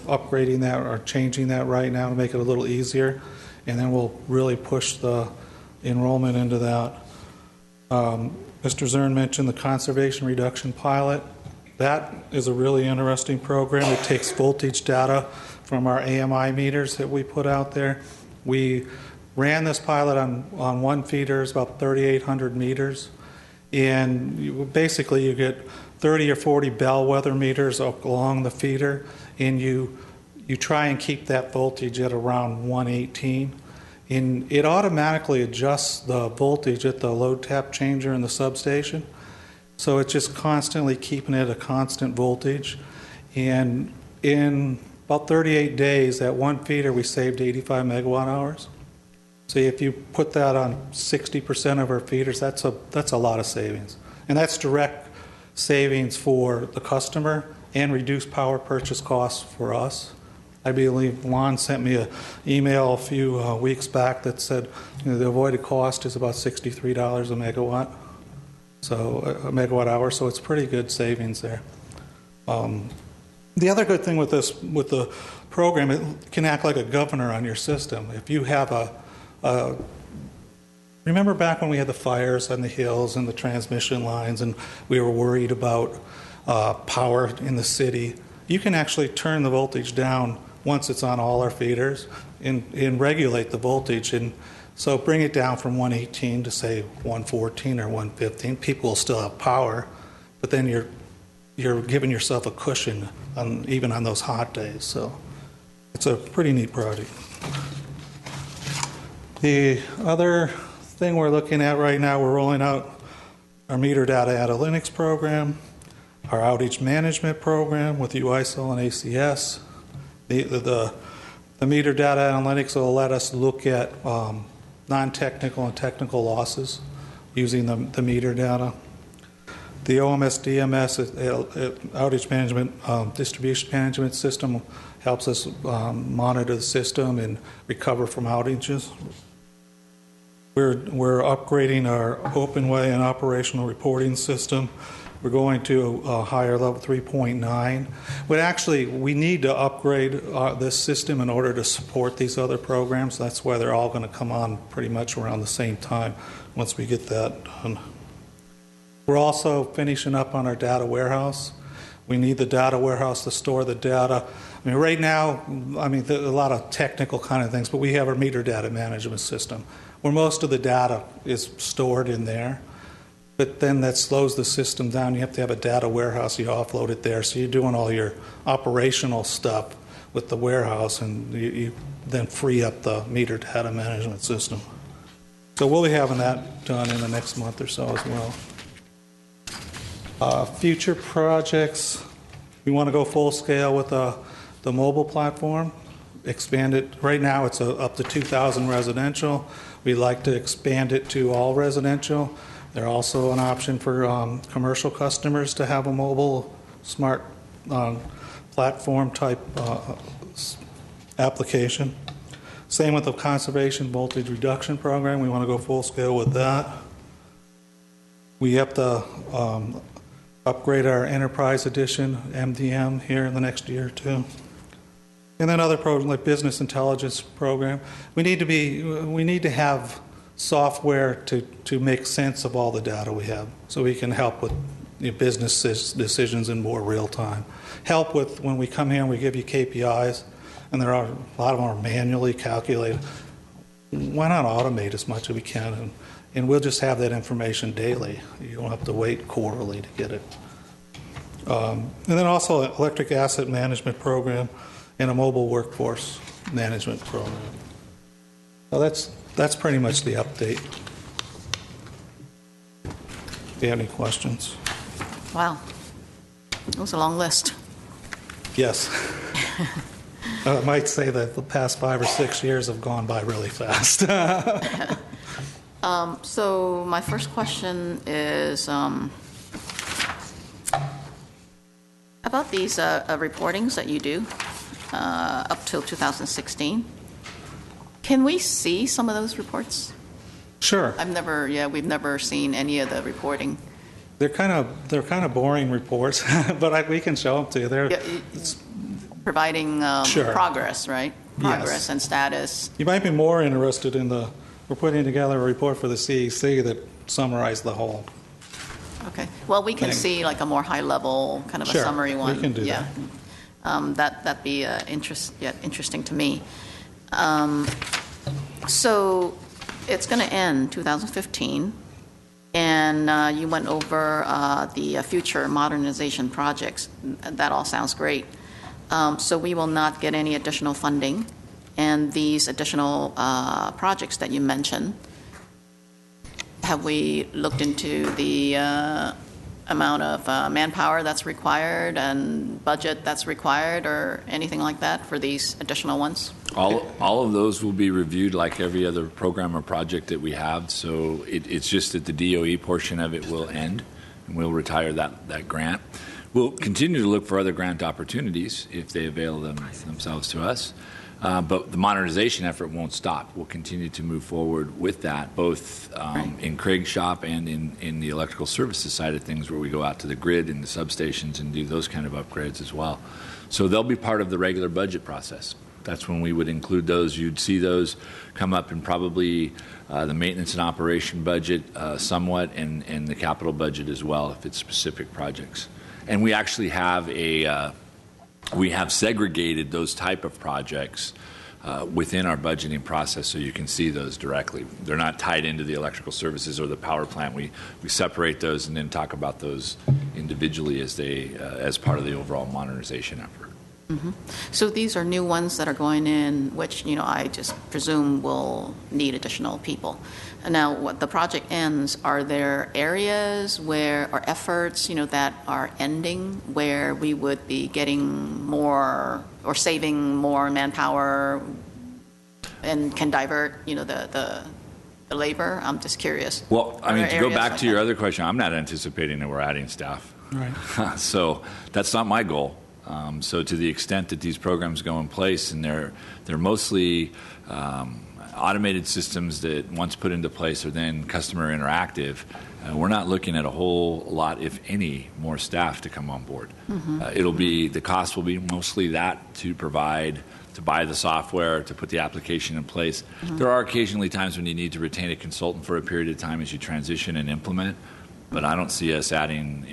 upgrading that or changing that right now to make it a little easier, and then we'll really push the enrollment into that. Mr. Zern mentioned the conservation reduction pilot. That is a really interesting program. It takes voltage data from our AMI meters that we put out there. We ran this pilot on one feeder, it's about 3,800 meters. And basically you get 30 or 40 bellwether meters along the feeder, and you try and keep that voltage at around 118. And it automatically adjusts the voltage at the load tap changer in the substation. So it's just constantly keeping it a constant voltage. And in about 38 days, at one feeder, we saved 85 megawatt hours. So if you put that on 60% of our feeders, that's a lot of savings. And that's direct savings for the customer and reduced power purchase costs for us. I believe Lon sent me an email a few weeks back that said the avoided cost is about $63 a megawatt, so a megawatt hour. So it's pretty good savings there. The other good thing with the program, it can act like a governor on your system. If you have remember back when we had the fires on the hills and the transmission lines, and we were worried about power in the city, you can actually turn the voltage down once it's on all our feeders and regulate the voltage. And so bring it down from 118 to say 114 or 115. People will still have power, but then you're giving yourself a cushion even on those hot days. So it's a pretty neat project. The other thing we're looking at right now, we're rolling out our meter data analytics program, our outage management program with UISO and ACS. The meter data analytics will let us look at non-technical and technical losses using the meter data. The OMS DMS, outage management, distribution management system, helps us monitor the system and recover from outages. We're upgrading our OpenWay and operational reporting system. We're going to higher level 3.9. But actually, we need to upgrade this system in order to support these other programs. That's why they're all going to come on pretty much around the same time once we get that done. We're also finishing up on our data warehouse. We need the data warehouse to store the data. I mean, right now, there's a lot of technical kind of things, but we have our meter data management system where most of the data is stored in there. But then that slows the system down. You have to have a data warehouse. You offload it there. So you're doing all your operational stuff with the warehouse, and you then free up the meter data management system. So we'll be having that done in the next month or so as well. Future projects, we want to go full scale with the mobile platform. Expand it. Right now it's up to 2,000 residential. We'd like to expand it to all residential. There's also an option for commercial customers to have a mobile smart platform type application. Same with the conservation voltage reduction program. We want to go full scale with that. We have to upgrade our enterprise edition MDM here in the next year or two. And then other programs like business intelligence program. We need to have software to make sense of all the data we have, so we can help with business decisions in more real time. Help with when we come here and we give you KPIs, and there are a lot of them are manually calculated. Why not automate as much as we can, and we'll just have that information daily. You don't have to wait quarterly to get it. And then also an electric asset management program and a mobile workforce management program. Well, that's pretty much the update. If you have any questions. Wow. It was a long list. Yes. I might say that the past 5 or 6 years have gone by really fast. So my first question is about these reportings that you do up till 2016. Can we see some of those reports? Sure. We've never seen any of the reporting. They're kind of boring reports, but we can show them to you. They're providing sure. Progress, right? Progress yes. And status. You might be more interested in we're putting together a report for the CEC that summarizes the whole Okay. Well, we can see like a more high-level, kind of a Sure, summary one. we can do yeah. That'd be interesting to me. So it's going to end 2015, and you went over the future modernization projects. That all sounds great. So we will not get any additional funding, and these additional projects that you mentioned, have we looked into the amount of manpower that's required and budget that's required or anything like that for these additional ones? All of those will be reviewed like every other program or project that we have. So it's just that the DOE portion of it will end, and we'll retire that grant. We'll continue to look for other grant opportunities if they avail themselves to us. But the modernization effort won't stop. We'll continue to move forward with that, both in Craig's shop and in the electrical services side of things, where we go out to the grid and the substations and do those kind of upgrades as well. So they'll be part of the regular budget process. That's when we would include those. You'd see those come up in probably the maintenance and operation budget somewhat, and the capital budget as well if it's specific projects. And we actually have we have segregated those type of projects within our budgeting process, so you can see those directly. They're not tied into the electrical services or the power plant. We separate those and then talk about those individually as part of the overall modernization effort. Mm-hmm. So these are new ones that are going in, which I just presume will need additional people. And now, what the project ends, are there areas or efforts that are ending where we would be getting more or saving more manpower and can divert the labor? I'm just curious. Well, I mean, to go back to your other question, I'm not anticipating that we're adding staff. Right. So that's not my goal. So to the extent that these programs go in place, and they're mostly automated systems that once put into place are then customer interactive, we're not looking at a whole lot, if any, more staff to come on board. Mm-hmm. The cost will be mostly that to buy the software, to put the application in place. Mm-hmm. There are occasionally times when you need to retain a consultant for a period of time as you transition and implement, but I don't see us adding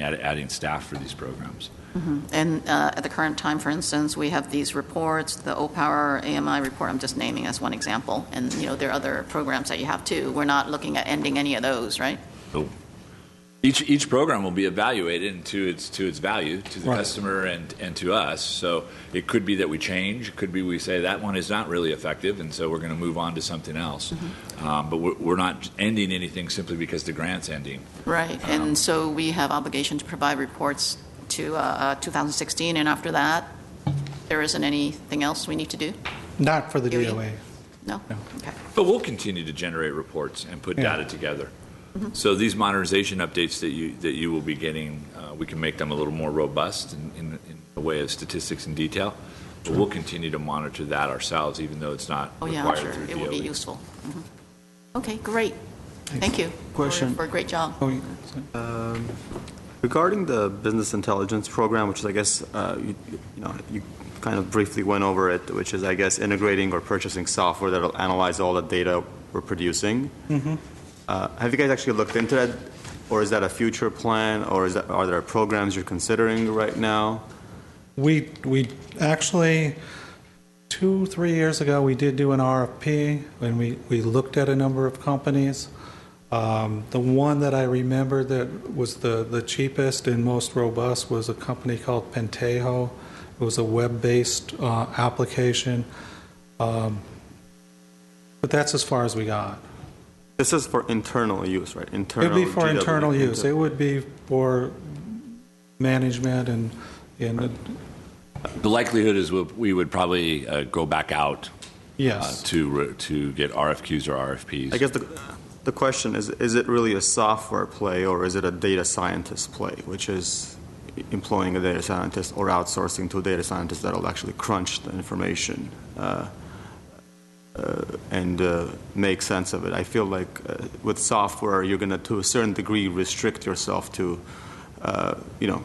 staff for these programs. Mm-hmm. And at the current time, for instance, we have these reports, the O-Power AMI report, I'm just naming as one example, and there are other programs that you have too. We're not looking at ending any of those, right? So each program will be evaluated to its value to the customer and to us. So it could be that we change. It could be we say that one is not really effective, and so we're going to move on to something else. Mm-hmm. But we're not ending anything simply because the grant's ending. Right, and so we have obligation to provide reports to 2016, and after that, there isn't anything else we need to do? Not for the DOA. No? Okay. But we'll continue to generate reports and put data together. Mm-hmm. So these modernization updates that you will be getting, we can make them a little more robust in the way of statistics and detail. But we'll continue to monitor that ourselves, even though it's not required through DOE. It will be useful. Mm-hmm. Okay, great. Thank you. Question for a great job. Regarding the business intelligence program, which is, I guess, you kind of briefly went over it, which is, I guess, integrating or purchasing software that will analyze all the data we're producing. Mm-hmm. Have you guys actually looked into that, or is that a future plan, or are there programs you're considering right now? We actually, 2-3 years ago, we did do an RFP, and we looked at a number of companies. The one that I remember that was the cheapest and most robust was a company called Pentejo. It was a web-based application. But that's as far as we got. This is for internal use, right? It would be for internal use. It would be for management and the likelihood is we would probably go back out to get RFQs or RFPs. I guess the question is it really a software play or is it a data scientist play, which is employing a data scientist or outsourcing to a data scientist that will actually crunch the information and make sense of it. I feel like with software, you're going to a certain degree, restrict yourself to,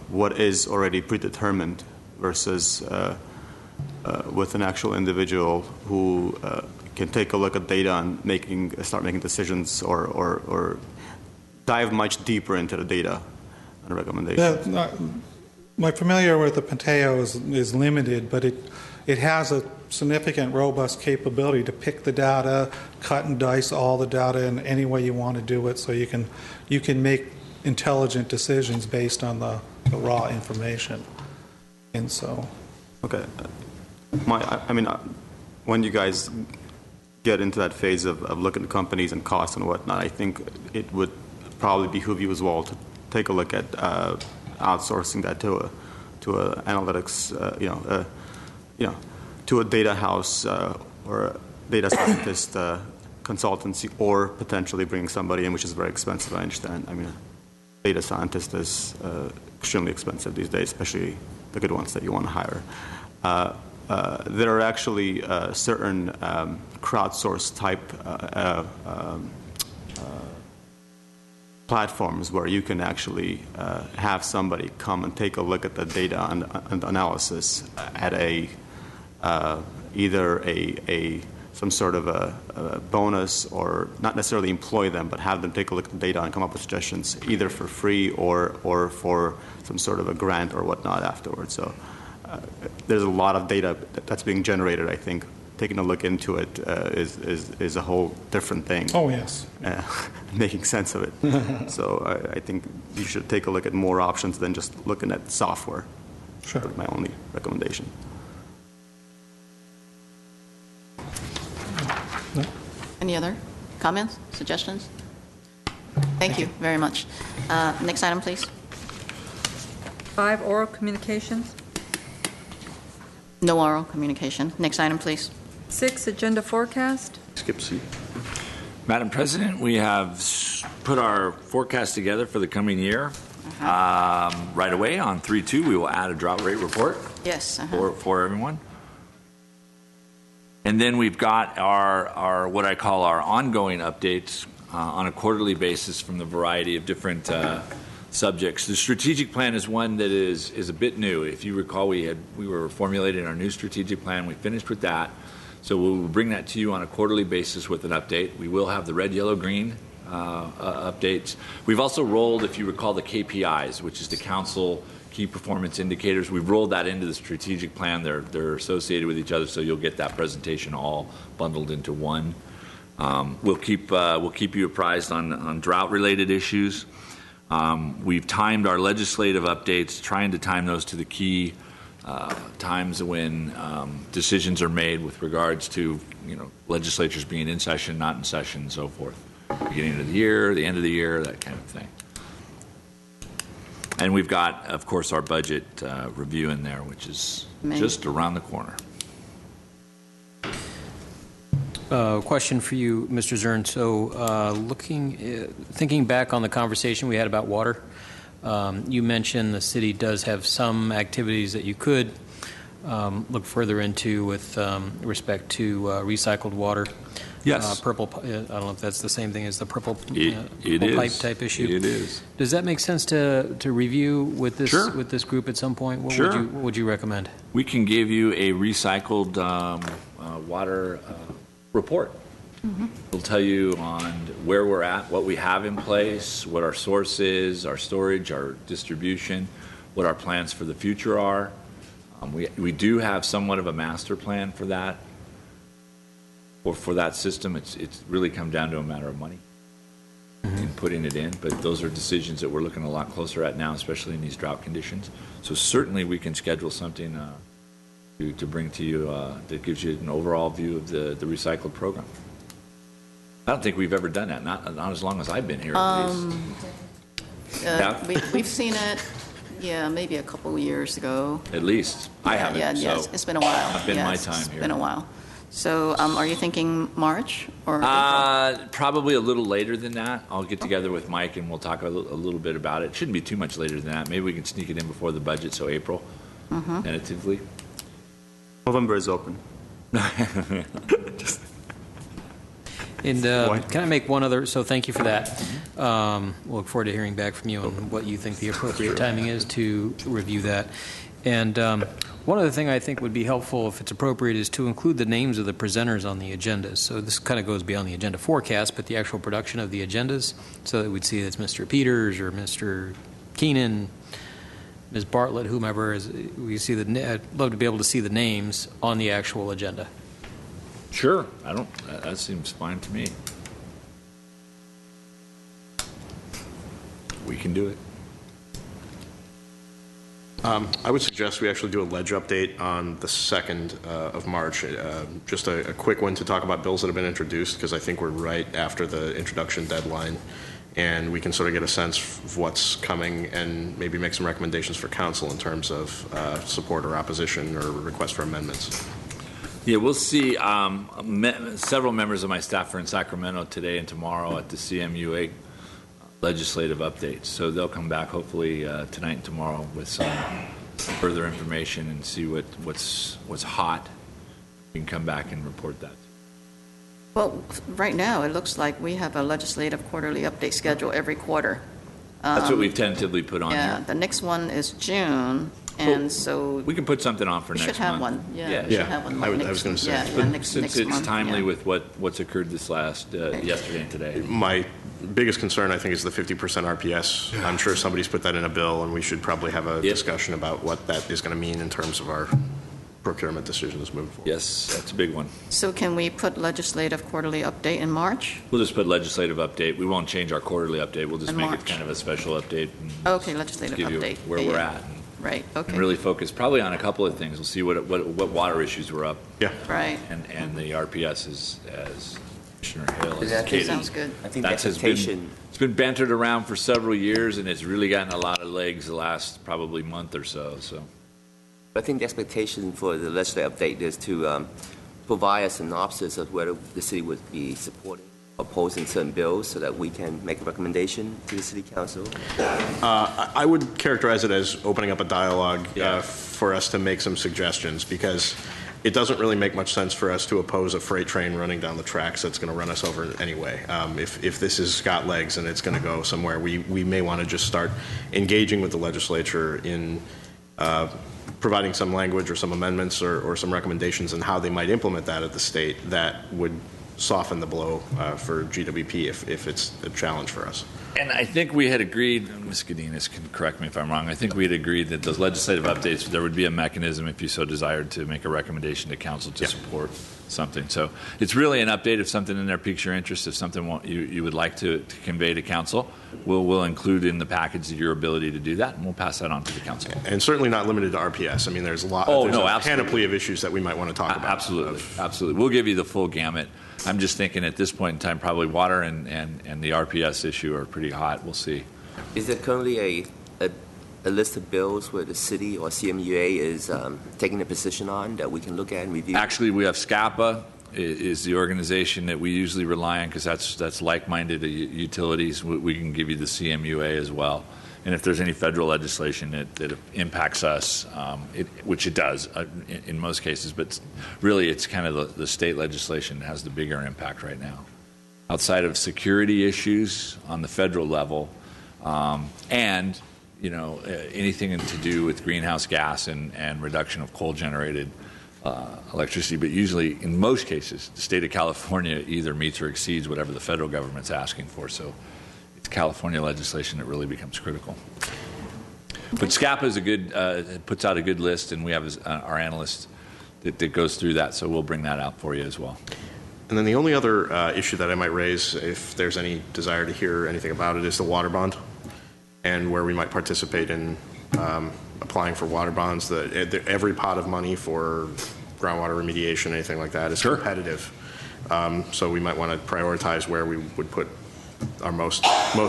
what is already predetermined versus with an actual individual who can take a look at data and start making decisions or dive much deeper into the data and recommendations? My familiar with the Penteo is limited, but it has a significant, robust capability to pick the data, cut and dice all the data in any way you want to do it, so you can make intelligent decisions based on the raw information. And so, okay, when you guys get into that phase of looking at companies and costs and whatnot, I think it would probably behoove you as well to take a look at outsourcing that to a analytics, to a data house or a data scientist consultancy, or potentially bringing somebody in, which is very expensive. I understand. I mean, a data scientist is extremely expensive these days, especially the good ones that you want to hire. There are actually certain crowdsourced type platforms where you can actually have somebody come and take a look at the data and analysis at either some sort of a bonus, or not necessarily employ them, but have them take a look at the data and come up with suggestions, either for free or for some sort of a grant or whatnot afterwards. So there's a lot of data that's being generated. I think taking a look into it is a whole different thing. Oh, yes. Making sense of it. So I think you should take a look at more options than just looking at software. Sure. That's my only recommendation. No. Any other comments, suggestions? Thank you very much. Next item, please. 5, oral communications. No oral communication. Next item, please. 6, agenda forecast. Skip C. Madam President, we have put our forecast together for the coming year. Right away on 3/2, we will add a drought rate report. Yes. For everyone. And then we've got our what I call our ongoing updates on a quarterly basis from the variety of different subjects. The strategic plan is one that is a bit new. If you recall, we were formulating our new strategic plan. We finished with that. So we'll bring that to you on a quarterly basis with an update. We will have the red, yellow, green updates. We've also rolled, if you recall, the KPIs, which is the council key performance indicators. We've rolled that into the strategic plan. They're associated with each other, so you'll get that presentation all bundled into one. We'll keep you apprised on drought-related issues. We've timed our legislative updates, trying to time those to the key times when decisions are made with regards to legislatures being in session, not in session, and so forth. Beginning of the year, the end of the year, that kind of thing. And we've got, of course, our budget review in there, which is just around the corner. Question for you, Mr. Zern. So thinking back on the conversation we had about water, you mentioned the city does have some activities that you could look further into with respect to recycled water. Yes. Purple, I don't know if that's the same thing as the purple it pipe is. type issue. It is. Does that make sense to review with this Sure. with this group at some point? What Sure. would you recommend? We can give you a recycled water report. Mm-hmm. We'll tell you on where we're at, what we have in place, what our source is, our storage, our distribution, what our plans for the future are. We do have somewhat of a master plan for that, or for that system. It's really come down to a matter of money in putting it in, but those are decisions that we're looking a lot closer at now, especially in these drought conditions. So certainly we can schedule something to bring to you that gives you an overall view of the recycled program. I don't think we've ever done that, not as long as I've been here at least. We've seen it, maybe a couple of years ago. At least. I haven't. Yes, it's been a while. I've been my time It's here. been a while. So are you thinking March or April? Probably a little later than that. I'll get together with Mike and we'll talk a little bit about it. It shouldn't be too much later than that. Maybe we can sneak it in before the budget, so April, tentatively. November is open. And can I make one other? So thank you for that. We'll look forward to hearing back from you on what you think the appropriate timing is to review that. And one other thing I think would be helpful, if it's appropriate, is to include the names of the presenters on the agendas. So this kind of goes beyond the agenda forecast, but the actual production of the agendas, so that we'd see it's Mr. Peters or Mr. Keenan, Ms. Bartlett, whomever, I'd love to be able to see the names on the actual agenda. Sure. That seems fine to me. We can do it. I would suggest we actually do a ledge update on the 2nd of March. Just a quick one to talk about bills that have been introduced, because I think we're right after the introduction deadline, and we can sort of get a sense of what's coming and maybe make some recommendations for council in terms of support or opposition or request for amendments. Yeah, we'll see. Several members of my staff are in Sacramento today and tomorrow at the CMUA legislative updates. So they'll come back hopefully tonight and tomorrow with some further information and see what's hot. We can come back and report that. Well, right now, it looks like we have a legislative quarterly update schedule every quarter. That's what we've tentatively put on Yeah, here. the next one is June, and so We can put something on for we next should have month. one. Yeah, we should have one. I was going to say. Since next it's month, timely yeah. with what's occurred this last yesterday and today. My biggest concern, I think, is the 50% RPS. I'm sure somebody's put that in a bill, and we should probably have a discussion about what that is going to mean in terms of our procurement decisions moving forward. Yes, that's a big one. So can we put legislative quarterly update in March? We'll just put legislative update. We won't change our quarterly update. We'll just In make March. it kind of a special update. And Okay, legislative give you update. where Yeah, we're yeah. at. Right, okay. And really focus probably on a couple of things. We'll see what water issues were up. Yeah. Right. And the RPS as Commissioner Hale has That indicated. sounds good. I think the That has expectation, it's been bantered around for several years, and it's really gotten a lot of legs the last probably month or so. I think the expectation for the legislative update is to provide a synopsis of whether the city would be supporting, opposing certain bills, so that we can make a recommendation to the city council. I would characterize it as opening up a dialogue Yeah. for us to make some suggestions, because it doesn't really make much sense for us to oppose a freight train running down the tracks that's going to run us over anyway. If this has got legs and it's going to go somewhere, we may want to just start engaging with the legislature in providing some language or some amendments or some recommendations on how they might implement that at the state that would soften the blow for GWP if it's a challenge for us. And I think we had agreed, Ms. Godinez can correct me if I'm wrong, I think we had agreed that those legislative updates, there would be a mechanism if you so desired to make a recommendation to council to support something. So it's really an update. If something in there piques your interest, if something you would like to convey to council, we'll include in the package your ability to do that, and we'll pass that on to the council. And certainly not limited to RPS. I mean, there's a panoply of issues that we might want to talk about. Absolutely. We'll give you the full gamut. I'm just thinking at this point in time, probably water and the RPS issue are pretty hot. We'll see. Is there currently a list of bills where the city or CMUA is taking a position on that we can look at and review? Actually, we have SCAPA is the organization that we usually rely on, because that's like-minded utilities. We can give you the CMUA as well. And if there's any federal legislation that impacts us, which it does in most cases, but really it's kind of the state legislation that has the bigger impact right now. Outside of security issues on the federal level, and anything to do with greenhouse gas and reduction of coal-generated electricity, but usually in most cases, the state of California either meets or exceeds whatever the federal government's asking for. So it's California legislation that really becomes critical. But SCAPA is puts out a good list, and we have our analyst that goes through that, so we'll bring that out for you as well. And then the only other issue that I might raise, if there's any desire to hear anything about it, is the water bond, and where we might participate in applying for water bonds. Every pot of money for groundwater remediation, anything like that, is competitive. So we might want to prioritize where we would put our most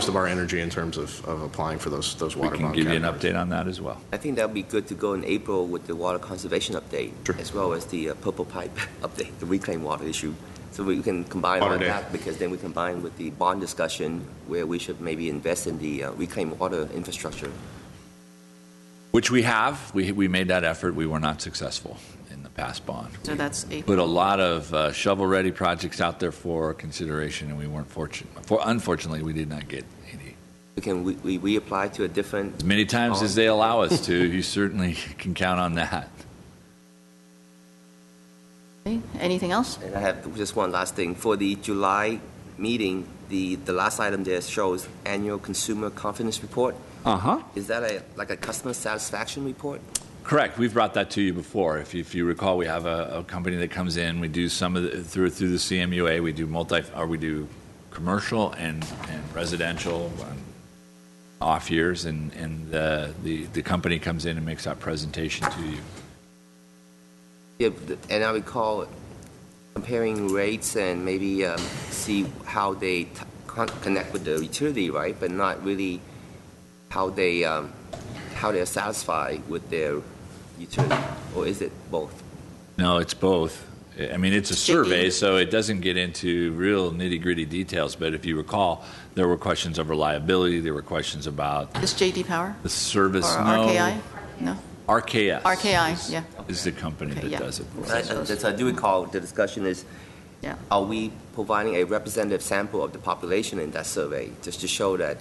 of our energy in terms of applying for those water bonds. We can give you an update on that as well. I think that would be good to go in April with the water conservation update, as well as the purple pipe update, the reclaimed water issue. So we can combine all that, because then we combine with the bond discussion where we should maybe invest in the reclaimed water infrastructure. Which we have. We made that effort. We were not successful in the past bond. So that's April. Put a lot of shovel-ready projects out there for consideration, and we weren't fortunate. Unfortunately, we did not get any. Can we reapply to a different... As many times as they allow us to, you certainly can count on that. Okay. Anything else? And I have just one last thing. For the July meeting, the last item there shows annual consumer confidence report. Is that like a customer satisfaction report? Correct. We've brought that to you before. If you recall, we have a company that comes in. We do some of through the CMUA. We do commercial and residential off years, and the company comes in and makes that presentation to you. Yeah, and I recall comparing rates and maybe see how they connect with the utility, right? But not really how they're satisfied with their utility, or is it both? No, it's both. I mean, it's a survey, so it doesn't get into real nitty-gritty details. But if you recall, there were questions of reliability. There were questions about Is JD Power? the service. Or No, RKI? No. RKS. RKI, yeah. Is the company that yeah. does it. I do recall the discussion is, Yeah. are we providing a representative sample of the population in that survey, just to show that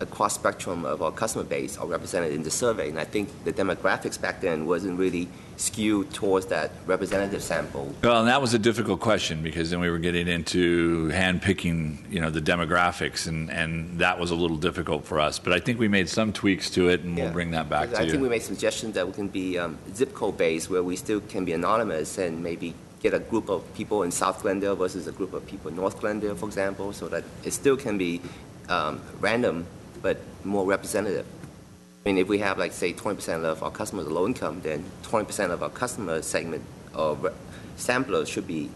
a cross spectrum of our customer base are represented in the survey? And I think the demographics back then wasn't really skewed towards that representative sample. Well, and that was a difficult question because then we were getting into hand-picking, the demographics, and that was a little difficult for us. But I think we made some tweaks to it, and we'll bring that back to you. I think we made suggestions that we can be zip code based, where we still can be anonymous and maybe get a group of people in South Glendale versus a group of people in North Glendale, for example, so that it still can be random but more representative. I mean, if we have, like, say, 20% of our customers are low income, then 20% of our customer segment or samplers should be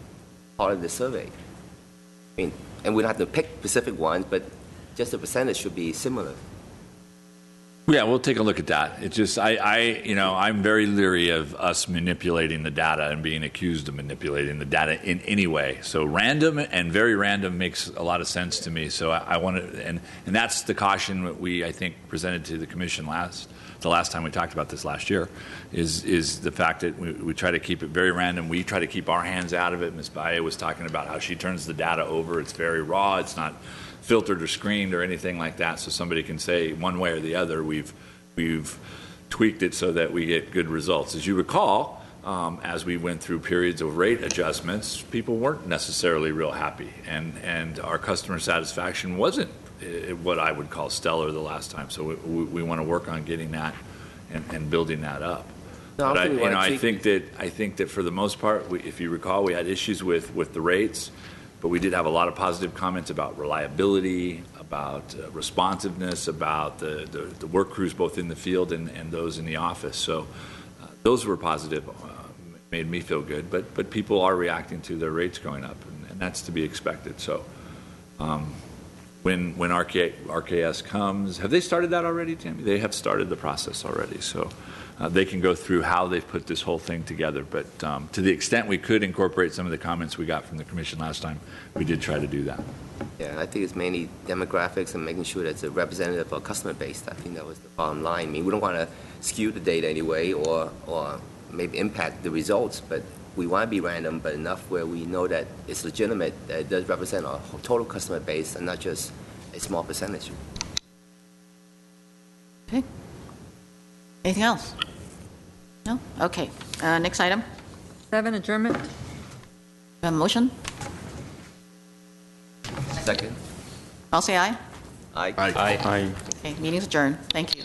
part of the survey. I mean, and we don't have to pick specific ones, but just the percentage should be similar. Yeah, we'll take a look at that. It's just I'm very leery of us manipulating the data and being accused of manipulating the data in any way. So random and very random makes a lot of sense to me. So I want to, and that's the caution that we, I think, presented to the commission the last time we talked about this last year, is the fact that we try to keep it very random. We try to keep our hands out of it. Ms. Baye was talking about how she turns the data over. It's very raw. It's not filtered or screened or anything like that, so somebody can say one way or the other. We've tweaked it so that we get good results. As you recall, as we went through periods of rate adjustments, people weren't necessarily real happy, and our customer satisfaction wasn't what I would call stellar the last time. So we want to work on getting that and building that up. No, but I think that for the most part, if you recall, we had issues with the rates. But we did have a lot of positive comments about reliability, about responsiveness, about the work crews both in the field and those in the office. So those were positive, made me feel good. But people are reacting to their rates going up, and that's to be expected. So when RKS comes, have they started that already, Tammy? They have started the process already. So they can go through how they've put this whole thing together. But to the extent we could incorporate some of the comments we got from the commission last time, we did try to do that. Yeah, I think it's mainly demographics and making sure that it's a representative of our customer base. I think that was the bottom line. I mean, we don't want to skew the data anyway or maybe impact the results, but we want to be random, but enough where we know that it's legitimate, that it does represent our total customer base and not just a small percentage. Okay. Anything else? No? Okay. Next item. 7, adjournment. Motion? Second. I'll say aye. Aye. Aye. Okay, meeting's adjourned. Thank you.